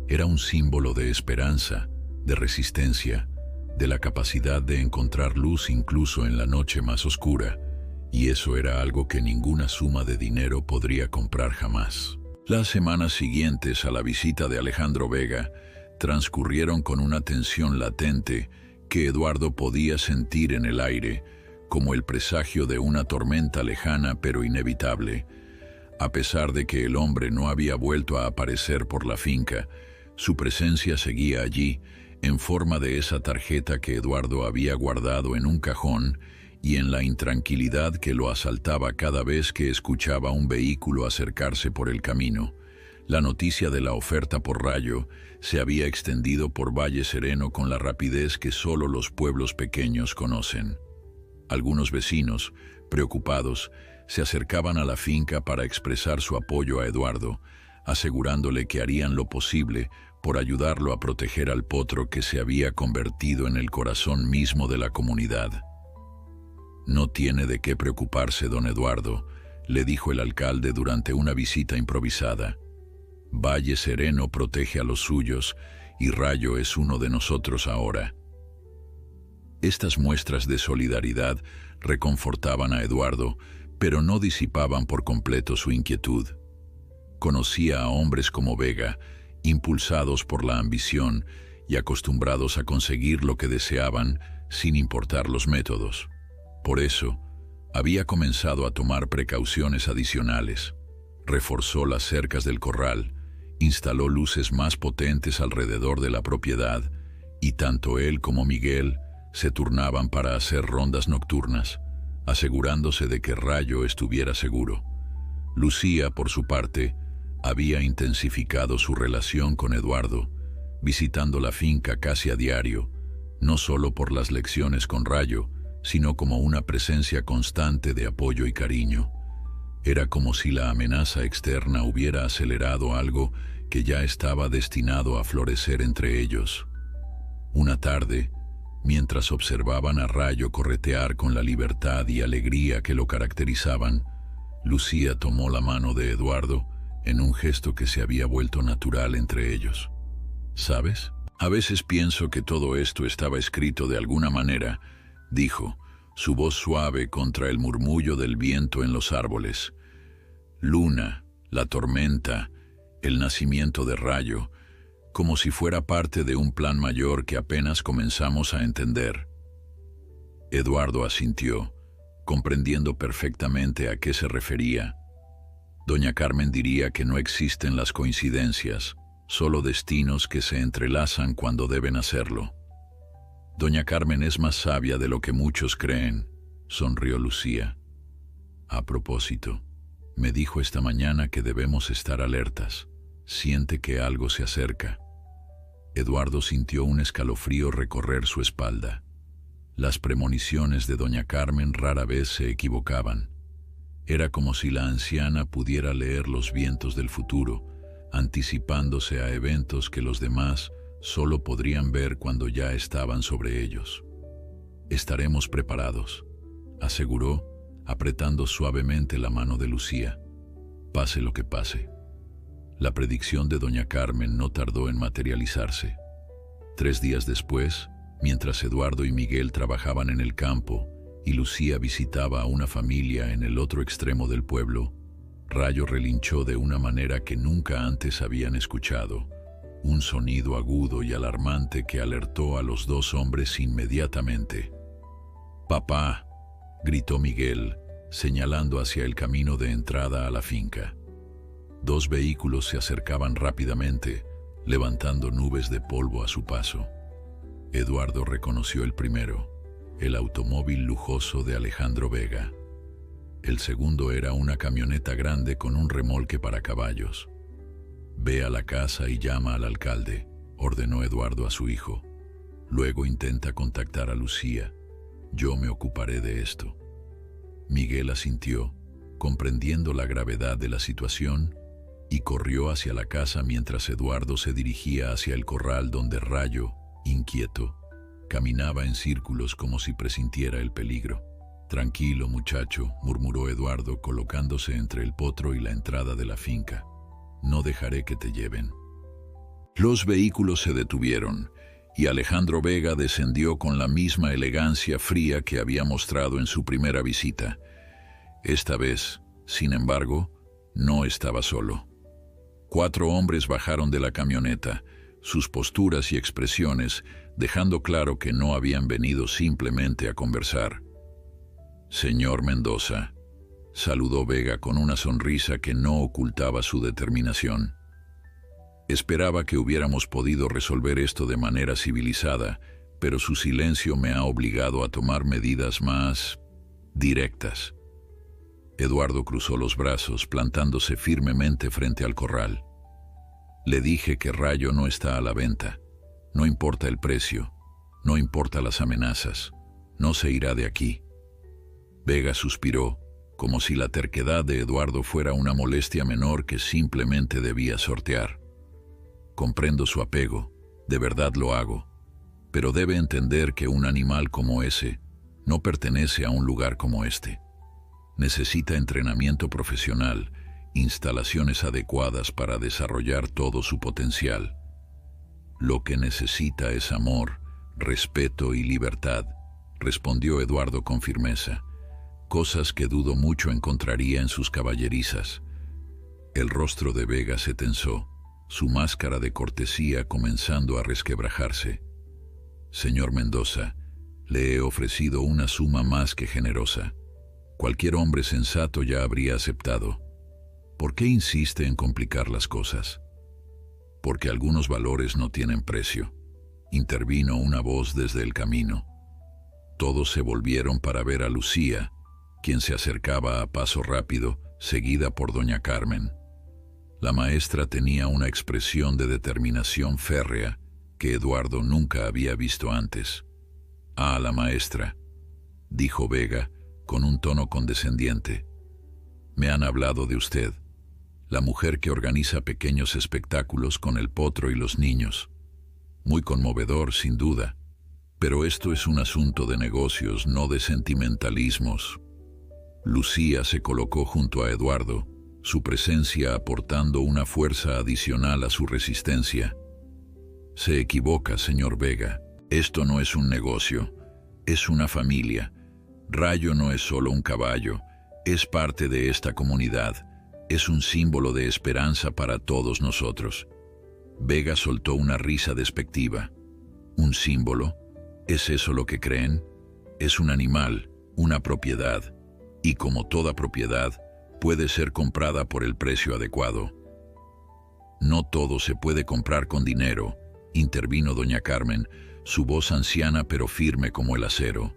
era un símbolo de esperanza, de resistencia, de la capacidad de encontrar luz incluso en la noche más oscura, y eso era algo que ninguna suma de dinero podría comprar jamás. Las semanas siguientes a la visita de Alejandro Vega transcurrieron con una tensión latente que Eduardo podía sentir en el aire, como el presagio de una tormenta lejana pero inevitable. A pesar de que el hombre no había vuelto a aparecer por la finca, su presencia seguía allí, en forma de esa tarjeta que Eduardo había guardado en un cajón y en la intranquilidad que lo asaltaba cada vez que escuchaba un vehículo acercarse por el camino. La noticia de la oferta por Rayo se había extendido por Valle Sereno con la rapidez que solo los pueblos pequeños conocen. Algunos vecinos, preocupados, se acercaban a la finca para expresar su apoyo a Eduardo, asegurándole que harían lo posible por ayudarlo a proteger al potro que se había convertido en el corazón mismo de la comunidad. «No tiene de qué preocuparse, don Eduardo», le dijo el alcalde durante una visita improvisada. «Valle Sereno protege a los suyos y Rayo es uno de nosotros ahora». Estas muestras de solidaridad reconfortaban a Eduardo, pero no disipaban por completo su inquietud. Conocía a hombres como Vega, impulsados por la ambición y acostumbrados a conseguir lo que deseaban sin importar los métodos. Por eso, había comenzado a tomar precauciones adicionales. Reforzó las cercas del corral, instaló luces más potentes alrededor de la propiedad y tanto él como Miguel se turnaban para hacer rondas nocturnas, asegurándose de que Rayo estuviera seguro. Lucía, por su parte, había intensificado su relación con Eduardo, visitando la finca casi a diario, no solo por las lecciones con Rayo, sino como una presencia constante de apoyo y cariño. Era como si la amenaza externa hubiera acelerado algo que ya estaba destinado a florecer entre ellos. Una tarde, mientras observaban a Rayo corretear con la libertad y alegría que lo caracterizaban, Lucía tomó la mano de Eduardo en un gesto que se había vuelto natural entre ellos. «¿Sabes? A veces pienso que todo esto estaba escrito de alguna manera», dijo, su voz suave contra el murmullo del viento en los árboles. «Luna, la tormenta, el nacimiento de Rayo, como si fuera parte de un plan mayor que apenas comenzamos a entender». Eduardo asintió, comprendiendo perfectamente a qué se refería. Doña Carmen diría que no existen las coincidencias, solo destinos que se entrelazan cuando deben hacerlo. «Doña Carmen es más sabia de lo que muchos creen», sonrió Lucía. «A propósito, me dijo esta mañana que debemos estar alertas. Siente que algo se acerca». Eduardo sintió un escalofrío recorrer su espalda. Las premoniciones de doña Carmen rara vez se equivocaban. Era como si la anciana pudiera leer los vientos del futuro, anticipándose a eventos que los demás solo podrían ver cuando ya estaban sobre ellos. «Estaremos preparados», aseguró, apretando suavemente la mano de Lucía. «Pase lo que pase». La predicción de doña Carmen no tardó en materializarse. 3 días después, mientras Eduardo y Miguel trabajaban en el campo y Lucía visitaba a una familia en el otro extremo del pueblo, Rayo relinchó de una manera que nunca antes habían escuchado, un sonido agudo y alarmante que alertó a los dos hombres inmediatamente. «¡Papá!», gritó Miguel, señalando hacia el camino de entrada a la finca. Dos vehículos se acercaban rápidamente, levantando nubes de polvo a su paso. Eduardo reconoció el primero, el automóvil lujoso de Alejandro Vega. El segundo era una camioneta grande con un remolque para caballos. «Ve a la casa y llama al alcalde», ordenó Eduardo a su hijo. «Luego intenta contactar a Lucía. Yo me ocuparé de esto». Miguel asintió, comprendiendo la gravedad de la situación, y corrió hacia la casa mientras Eduardo se dirigía hacia el corral donde Rayo, inquieto, caminaba en círculos como si presintiera el peligro. «Tranquilo, muchacho», murmuró Eduardo, colocándose entre el potro y la entrada de la finca. «No dejaré que te lleven». Los vehículos se detuvieron, y Alejandro Vega descendió con la misma elegancia fría que había mostrado en su primera visita. Esta vez, sin embargo, no estaba solo. 4 hombres bajaron de la camioneta, sus posturas y expresiones dejando claro que no habían venido simplemente a conversar. «Señor Mendoza», saludó Vega con una sonrisa que no ocultaba su determinación. «Esperaba que hubiéramos podido resolver esto de manera civilizada, pero su silencio me ha obligado a tomar medidas más directas». Eduardo cruzó los brazos, plantándose firmemente frente al corral. «Le dije que Rayo no está a la venta. No importa el precio, no importa las amenazas, no se irá de aquí». Vega suspiró, como si la terquedad de Eduardo fuera una molestia menor que simplemente debía sortear. «Comprendo su apego, de verdad lo hago, pero debe entender que un animal como ese no pertenece a un lugar como este. Necesita entrenamiento profesional, instalaciones adecuadas para desarrollar todo su potencial. Lo que necesita es amor, respeto y libertad», respondió Eduardo con firmeza, cosas que dudo mucho encontraría en sus caballerizas. El rostro de Vega se tensó, su máscara de cortesía comenzando a resquebrajarse. «Señor Mendoza, le he ofrecido una suma más que generosa. Cualquier hombre sensato ya habría aceptado. ¿Por qué insiste en complicar las cosas?». «Porque algunos valores no tienen precio», intervino una voz desde el camino. Todos se volvieron para ver a Lucía, quien se acercaba a paso rápido, seguida por doña Carmen. La maestra tenía una expresión de determinación férrea que Eduardo nunca había visto antes. «Ah, la maestra», dijo Vega con un tono condescendiente. «Me han hablado de usted, la mujer que organiza pequeños espectáculos con el potro y los niños. Muy conmovedor, sin duda, pero esto es un asunto de negocios, no de sentimentalismos». Lucía se colocó junto a Eduardo, su presencia aportando una fuerza adicional a su resistencia. «Se equivoca, señor Vega. Esto no es un negocio, es una familia. Rayo no es solo un caballo, es parte de esta comunidad, es un símbolo de esperanza para todos nosotros». Vega soltó una risa despectiva. «¿Un símbolo? ¿Es eso lo que creen? Es un animal, una propiedad, y como toda propiedad, puede ser comprada por el precio adecuado». «No todo se puede comprar con dinero», intervino doña Carmen, su voz anciana pero firme como el acero.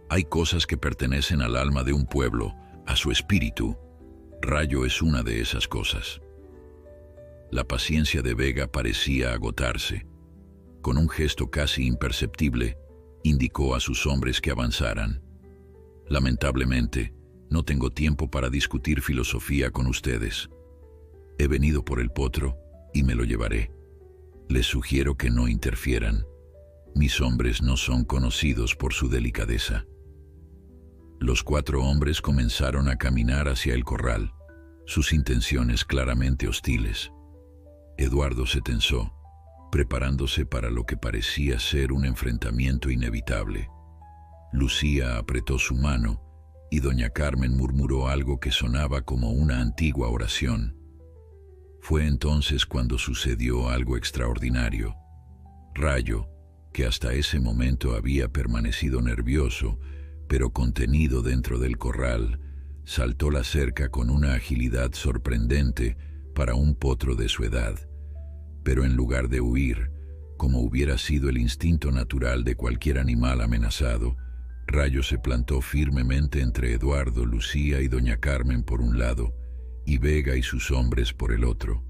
«Hay cosas que pertenecen al alma de un pueblo, a su espíritu. Rayo es una de esas cosas». La paciencia de Vega parecía agotarse. Con un gesto casi imperceptible, indicó a sus hombres que avanzaran. «Lamentablemente, no tengo tiempo para discutir filosofía con ustedes. He venido por el potro y me lo llevaré. Les sugiero que no interfieran. Mis hombres no son conocidos por su delicadeza». Los 4 hombres comenzaron a caminar hacia el corral, sus intenciones claramente hostiles. Eduardo se tensó, preparándose para lo que parecía ser un enfrentamiento inevitable. Lucía apretó su mano y doña Carmen murmuró algo que sonaba como una antigua oración. Fue entonces cuando sucedió algo extraordinario. Rayo, que hasta ese momento había permanecido nervioso, pero contenido dentro del corral, saltó la cerca con una agilidad sorprendente para un potro de su edad. Pero en lugar de huir, como hubiera sido el instinto natural de cualquier animal amenazado, Rayo se plantó firmemente entre Eduardo, Lucía y doña Carmen por un lado, y Vega y sus hombres por el otro.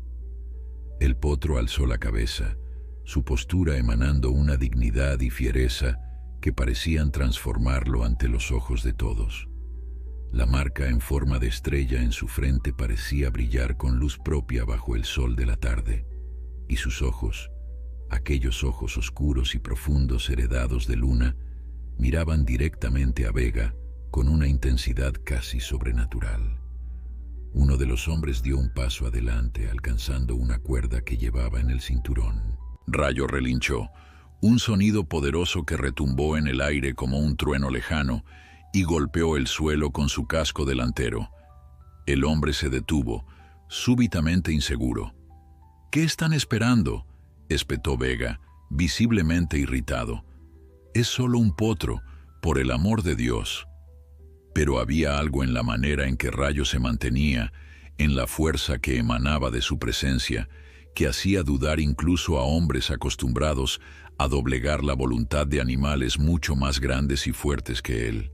El potro alzó la cabeza, su postura emanando una dignidad y fiereza que parecían transformarlo ante los ojos de todos. La marca en forma de estrella en su frente parecía brillar con luz propia bajo el sol de la tarde, y sus ojos, aquellos ojos oscuros y profundos heredados de luna, miraban directamente a Vega con una intensidad casi sobrenatural. Uno de los hombres dio un paso adelante, alcanzando una cuerda que llevaba en el cinturón. Rayo relinchó, un sonido poderoso que retumbó en el aire como un trueno lejano y golpeó el suelo con su casco delantero. El hombre se detuvo, súbitamente inseguro. «¿Qué están esperando?», espetó Vega, visiblemente irritado. «Es solo un potro, por el amor de Dios». Pero había algo en la manera en que Rayo se mantenía, en la fuerza que emanaba de su presencia, que hacía dudar incluso a hombres acostumbrados a doblegar la voluntad de animales mucho más grandes y fuertes que él.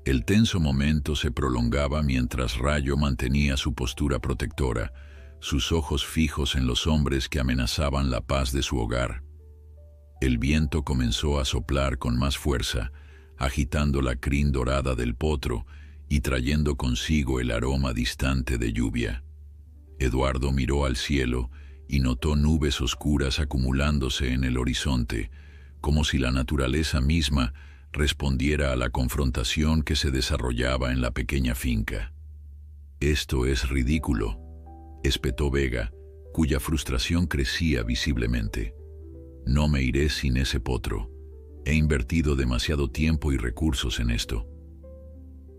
El tenso momento se prolongaba mientras Rayo mantenía su postura protectora, sus ojos fijos en los hombres que amenazaban la paz de su hogar. El viento comenzó a soplar con más fuerza, agitando la crin dorada del potro y trayendo consigo el aroma distante de lluvia. Eduardo miró al cielo y notó nubes oscuras acumulándose en el horizonte, como si la naturaleza misma respondiera a la confrontación que se desarrollaba en la pequeña finca. «Esto es ridículo», espetó Vega, cuya frustración crecía visiblemente. «No me iré sin ese potro. He invertido demasiado tiempo y recursos en esto».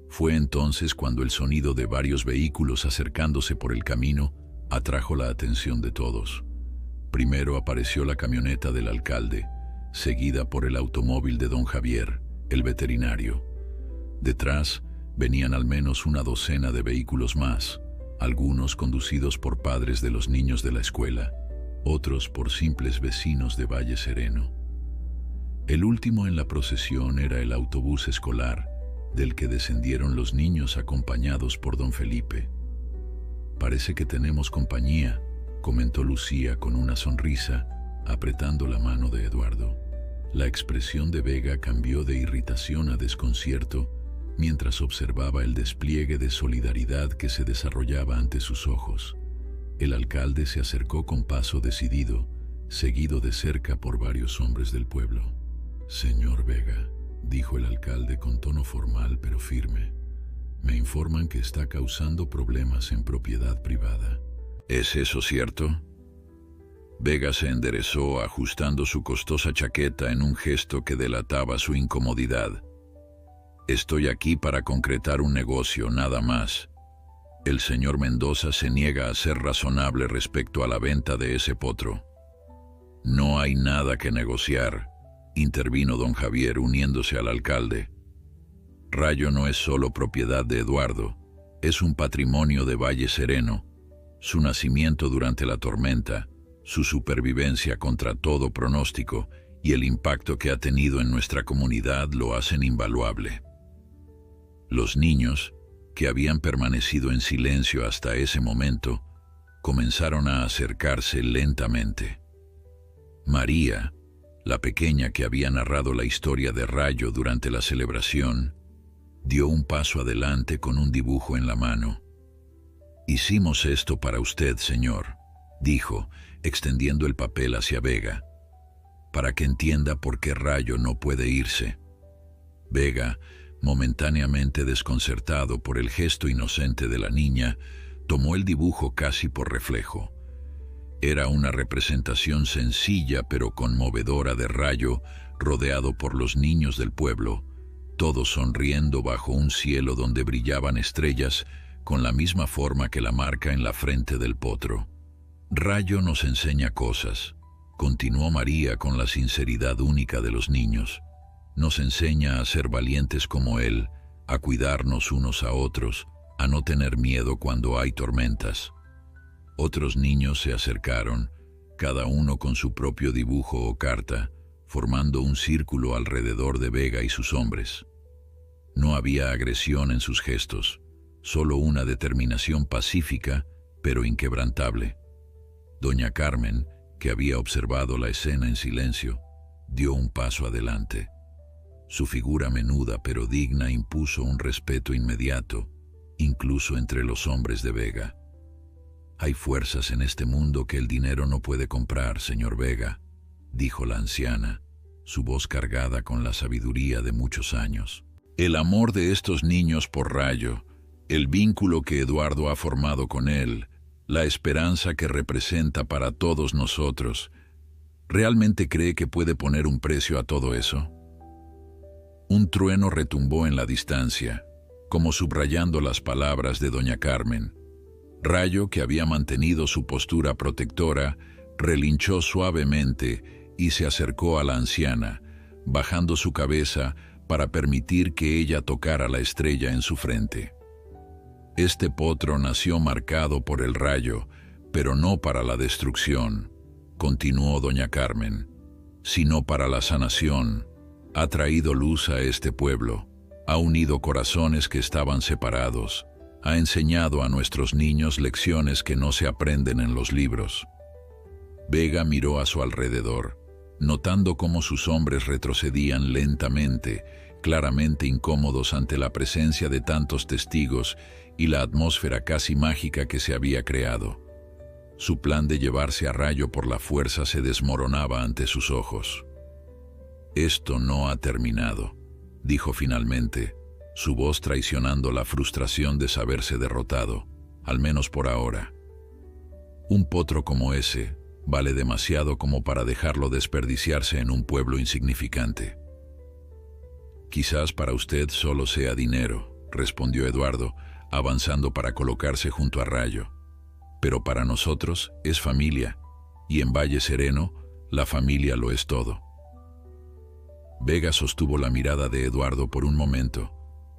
Fue entonces cuando el sonido de varios vehículos acercándose por el camino atrajo la atención de todos. Primero apareció la camioneta del alcalde, seguida por el automóvil de don Javier, el veterinario. Detrás venían al menos una docena de vehículos más, algunos conducidos por padres de los niños de la escuela, otros por simples vecinos de Valle Sereno. El último en la procesión era el autobús escolar, del que descendieron los niños acompañados por don Felipe. «Parece que tenemos compañía», comentó Lucía con una sonrisa, apretando la mano de Eduardo. La expresión de Vega cambió de irritación a desconcierto mientras observaba el despliegue de solidaridad que se desarrollaba ante sus ojos. El alcalde se acercó con paso decidido, seguido de cerca por varios hombres del pueblo. «Señor Vega», dijo el alcalde con tono formal pero firme, «me informan que está causando problemas en propiedad privada». «¿Es eso cierto?». Vega se enderezó, ajustando su costosa chaqueta en un gesto que delataba su incomodidad. «Estoy aquí para concretar un negocio, nada más. El señor Mendoza se niega a ser razonable respecto a la venta de ese potro». «No hay nada que negociar», intervino don Javier uniéndose al alcalde. «Rayo no es solo propiedad de Eduardo, es un patrimonio de Valle Sereno. Su nacimiento durante la tormenta, su supervivencia contra todo pronóstico y el impacto que ha tenido en nuestra comunidad lo hacen invaluable». Los niños, que habían permanecido en silencio hasta ese momento, comenzaron a acercarse lentamente. María, la pequeña que había narrado la historia de Rayo durante la celebración, dio un paso adelante con un dibujo en la mano. «Hicimos esto para usted, señor», dijo, extendiendo el papel hacia Vega, «para que entienda por qué Rayo no puede irse». Vega, momentáneamente desconcertado por el gesto inocente de la niña, tomó el dibujo casi por reflejo. Era una representación sencilla pero conmovedora de Rayo, rodeado por los niños del pueblo, todos sonriendo bajo un cielo donde brillaban estrellas con la misma forma que la marca en la frente del potro. Rayo nos enseña cosas, continuó María con la sinceridad única de los niños. Nos enseña a ser valientes como él, a cuidarnos unos a otros, a no tener miedo cuando hay tormentas. Otros niños se acercaron, cada uno con su propio dibujo o carta, formando un círculo alrededor de Vega y sus hombres. No había agresión en sus gestos, solo una determinación pacífica, pero inquebrantable. Doña Carmen, que había observado la escena en silencio, dio un paso adelante. Su figura menuda pero digna impuso un respeto inmediato, incluso entre los hombres de Vega. «Hay fuerzas en este mundo que el dinero no puede comprar, señor Vega», dijo la anciana, su voz cargada con la sabiduría de muchos años. El amor de estos niños por Rayo, el vínculo que Eduardo ha formado con él, la esperanza que representa para todos nosotros, ¿realmente cree que puede poner un precio a todo eso? Un trueno retumbó en la distancia, como subrayando las palabras de doña Carmen. Rayo, que había mantenido su postura protectora, relinchó suavemente y se acercó a la anciana, bajando su cabeza para permitir que ella tocara la estrella en su frente. Este potro nació marcado por el rayo, pero no para la destrucción, continuó doña Carmen, sino para la sanación. Ha traído luz a este pueblo, ha unido corazones que estaban separados, ha enseñado a nuestros niños lecciones que no se aprenden en los libros. Vega miró a su alrededor, notando cómo sus hombres retrocedían lentamente, claramente incómodos ante la presencia de tantos testigos y la atmósfera casi mágica que se había creado. Su plan de llevarse a Rayo por la fuerza se desmoronaba ante sus ojos. «Esto no ha terminado», dijo finalmente, su voz traicionando la frustración de saberse derrotado, al menos por ahora. «Un potro como ese vale demasiado como para dejarlo desperdiciarse en un pueblo insignificante». «Quizás para usted solo sea dinero», respondió Eduardo, avanzando para colocarse junto a Rayo. «Pero para nosotros es familia, y en Valle Sereno la familia lo es todo». Vega sostuvo la mirada de Eduardo por un momento,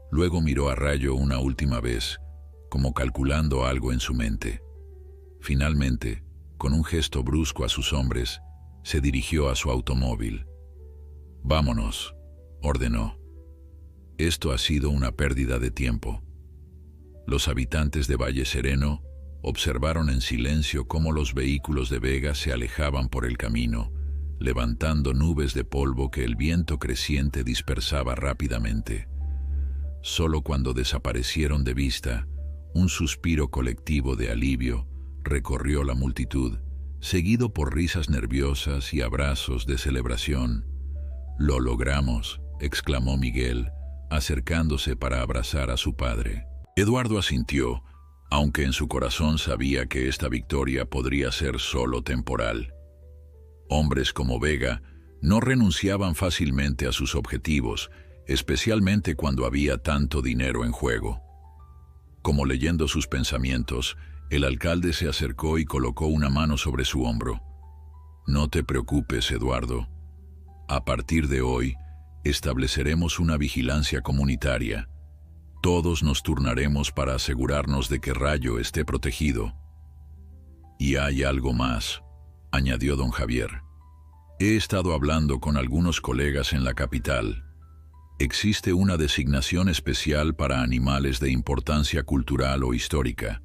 luego miró a Rayo una última vez, como calculando algo en su mente. Finalmente, con un gesto brusco a sus hombres, se dirigió a su automóvil. «Vámonos», ordenó. «Esto ha sido una pérdida de tiempo». Los habitantes de Valle Sereno observaron en silencio cómo los vehículos de Vega se alejaban por el camino, levantando nubes de polvo que el viento creciente dispersaba rápidamente. Solo cuando desaparecieron de vista, un suspiro colectivo de alivio recorrió la multitud, seguido por risas nerviosas y abrazos de celebración. «Lo logramos», exclamó Miguel, acercándose para abrazar a su padre. Eduardo asintió, aunque en su corazón sabía que esta victoria podría ser solo temporal. Hombres como Vega no renunciaban fácilmente a sus objetivos, especialmente cuando había tanto dinero en juego. Como leyendo sus pensamientos, el alcalde se acercó y colocó una mano sobre su hombro. «No te preocupes, Eduardo. A partir de hoy, estableceremos una vigilancia comunitaria. Todos nos turnaremos para asegurarnos de que Rayo esté protegido». «Y hay algo más», añadió don Javier. «He estado hablando con algunos colegas en la capital. Existe una designación especial para animales de importancia cultural o histórica.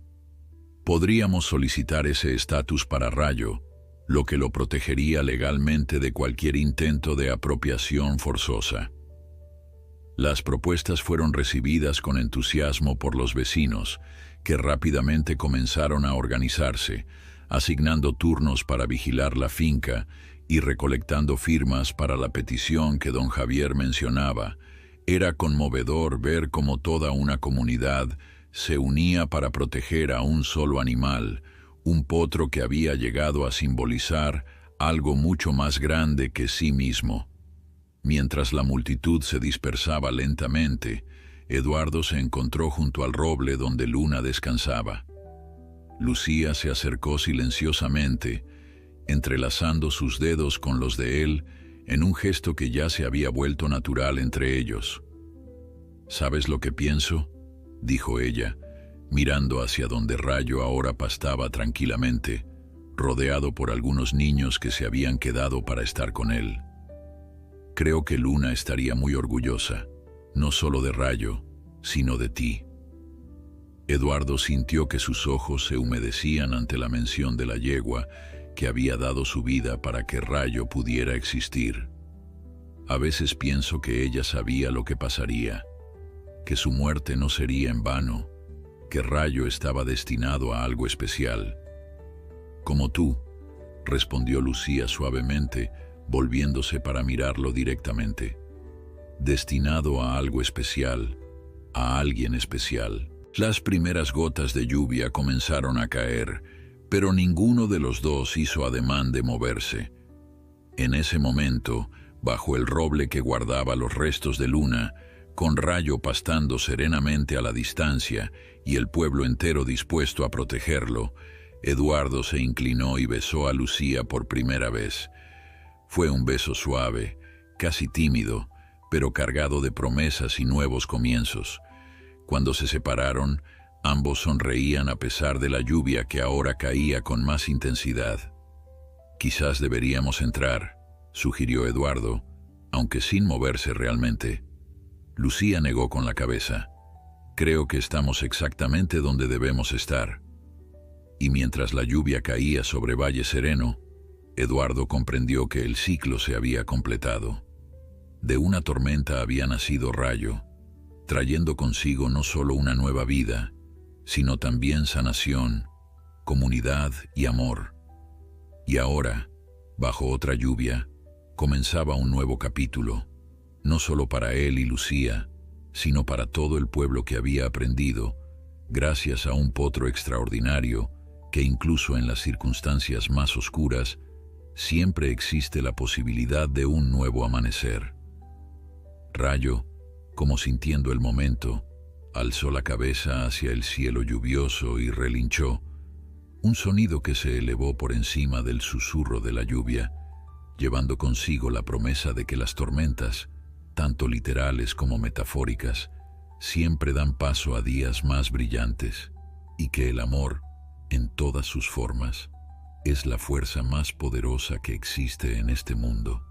Podríamos solicitar ese estatus para Rayo, lo que lo protegería legalmente de cualquier intento de apropiación forzosa». Las propuestas fueron recibidas con entusiasmo por los vecinos, que rápidamente comenzaron a organizarse, asignando turnos para vigilar la finca y recolectando firmas para la petición que don Javier mencionaba. Era conmovedor ver cómo toda una comunidad se unía para proteger a un solo animal, un potro que había llegado a simbolizar algo mucho más grande que sí mismo. Mientras la multitud se dispersaba lentamente, Eduardo se encontró junto al roble donde Luna descansaba. Lucía se acercó silenciosamente, entrelazando sus dedos con los de él en un gesto que ya se había vuelto natural entre ellos. «¿Sabes lo que pienso?», dijo ella, mirando hacia donde Rayo ahora pastaba tranquilamente, rodeado por algunos niños que se habían quedado para estar con él. «Creo que Luna estaría muy orgullosa, no solo de Rayo, sino de ti». Eduardo sintió que sus ojos se humedecían ante la mención de la yegua que había dado su vida para que Rayo pudiera existir. «A veces pienso que ella sabía lo que pasaría, que su muerte no sería en vano, que Rayo estaba destinado a algo especial». «Como tú», respondió Lucía suavemente, volviéndose para mirarlo directamente. «Destinado a algo especial, a alguien especial». Las primeras gotas de lluvia comenzaron a caer, pero ninguno de los dos hizo ademán de moverse. En ese momento, bajo el roble que guardaba los restos de Luna, con Rayo pastando serenamente a la distancia y el pueblo entero dispuesto a protegerlo, Eduardo se inclinó y besó a Lucía por primera vez. Fue un beso suave, casi tímido, pero cargado de promesas y nuevos comienzos. Cuando se separaron, ambos sonreían a pesar de la lluvia que ahora caía con más intensidad. «Quizás deberíamos entrar», sugirió Eduardo, aunque sin moverse realmente. Lucía negó con la cabeza. «Creo que estamos exactamente donde debemos estar». Y mientras la lluvia caía sobre Valle Sereno, Eduardo comprendió que el ciclo se había completado. De una tormenta había nacido Rayo, trayendo consigo no solo una nueva vida, sino también sanación, comunidad y amor. Y ahora, bajo otra lluvia, comenzaba un nuevo capítulo, no solo para él y Lucía, sino para todo el pueblo que había aprendido, gracias a un potro extraordinario, que incluso en las circunstancias más oscuras, siempre existe la posibilidad de un nuevo amanecer. Rayo, como sintiendo el momento, alzó la cabeza hacia el cielo lluvioso y relinchó, un sonido que se elevó por encima del susurro de la lluvia, llevando consigo la promesa de que las tormentas, tanto literales como metafóricas, siempre dan paso a días más brillantes, y que el amor, en todas sus formas, es la fuerza más poderosa que existe en este mundo.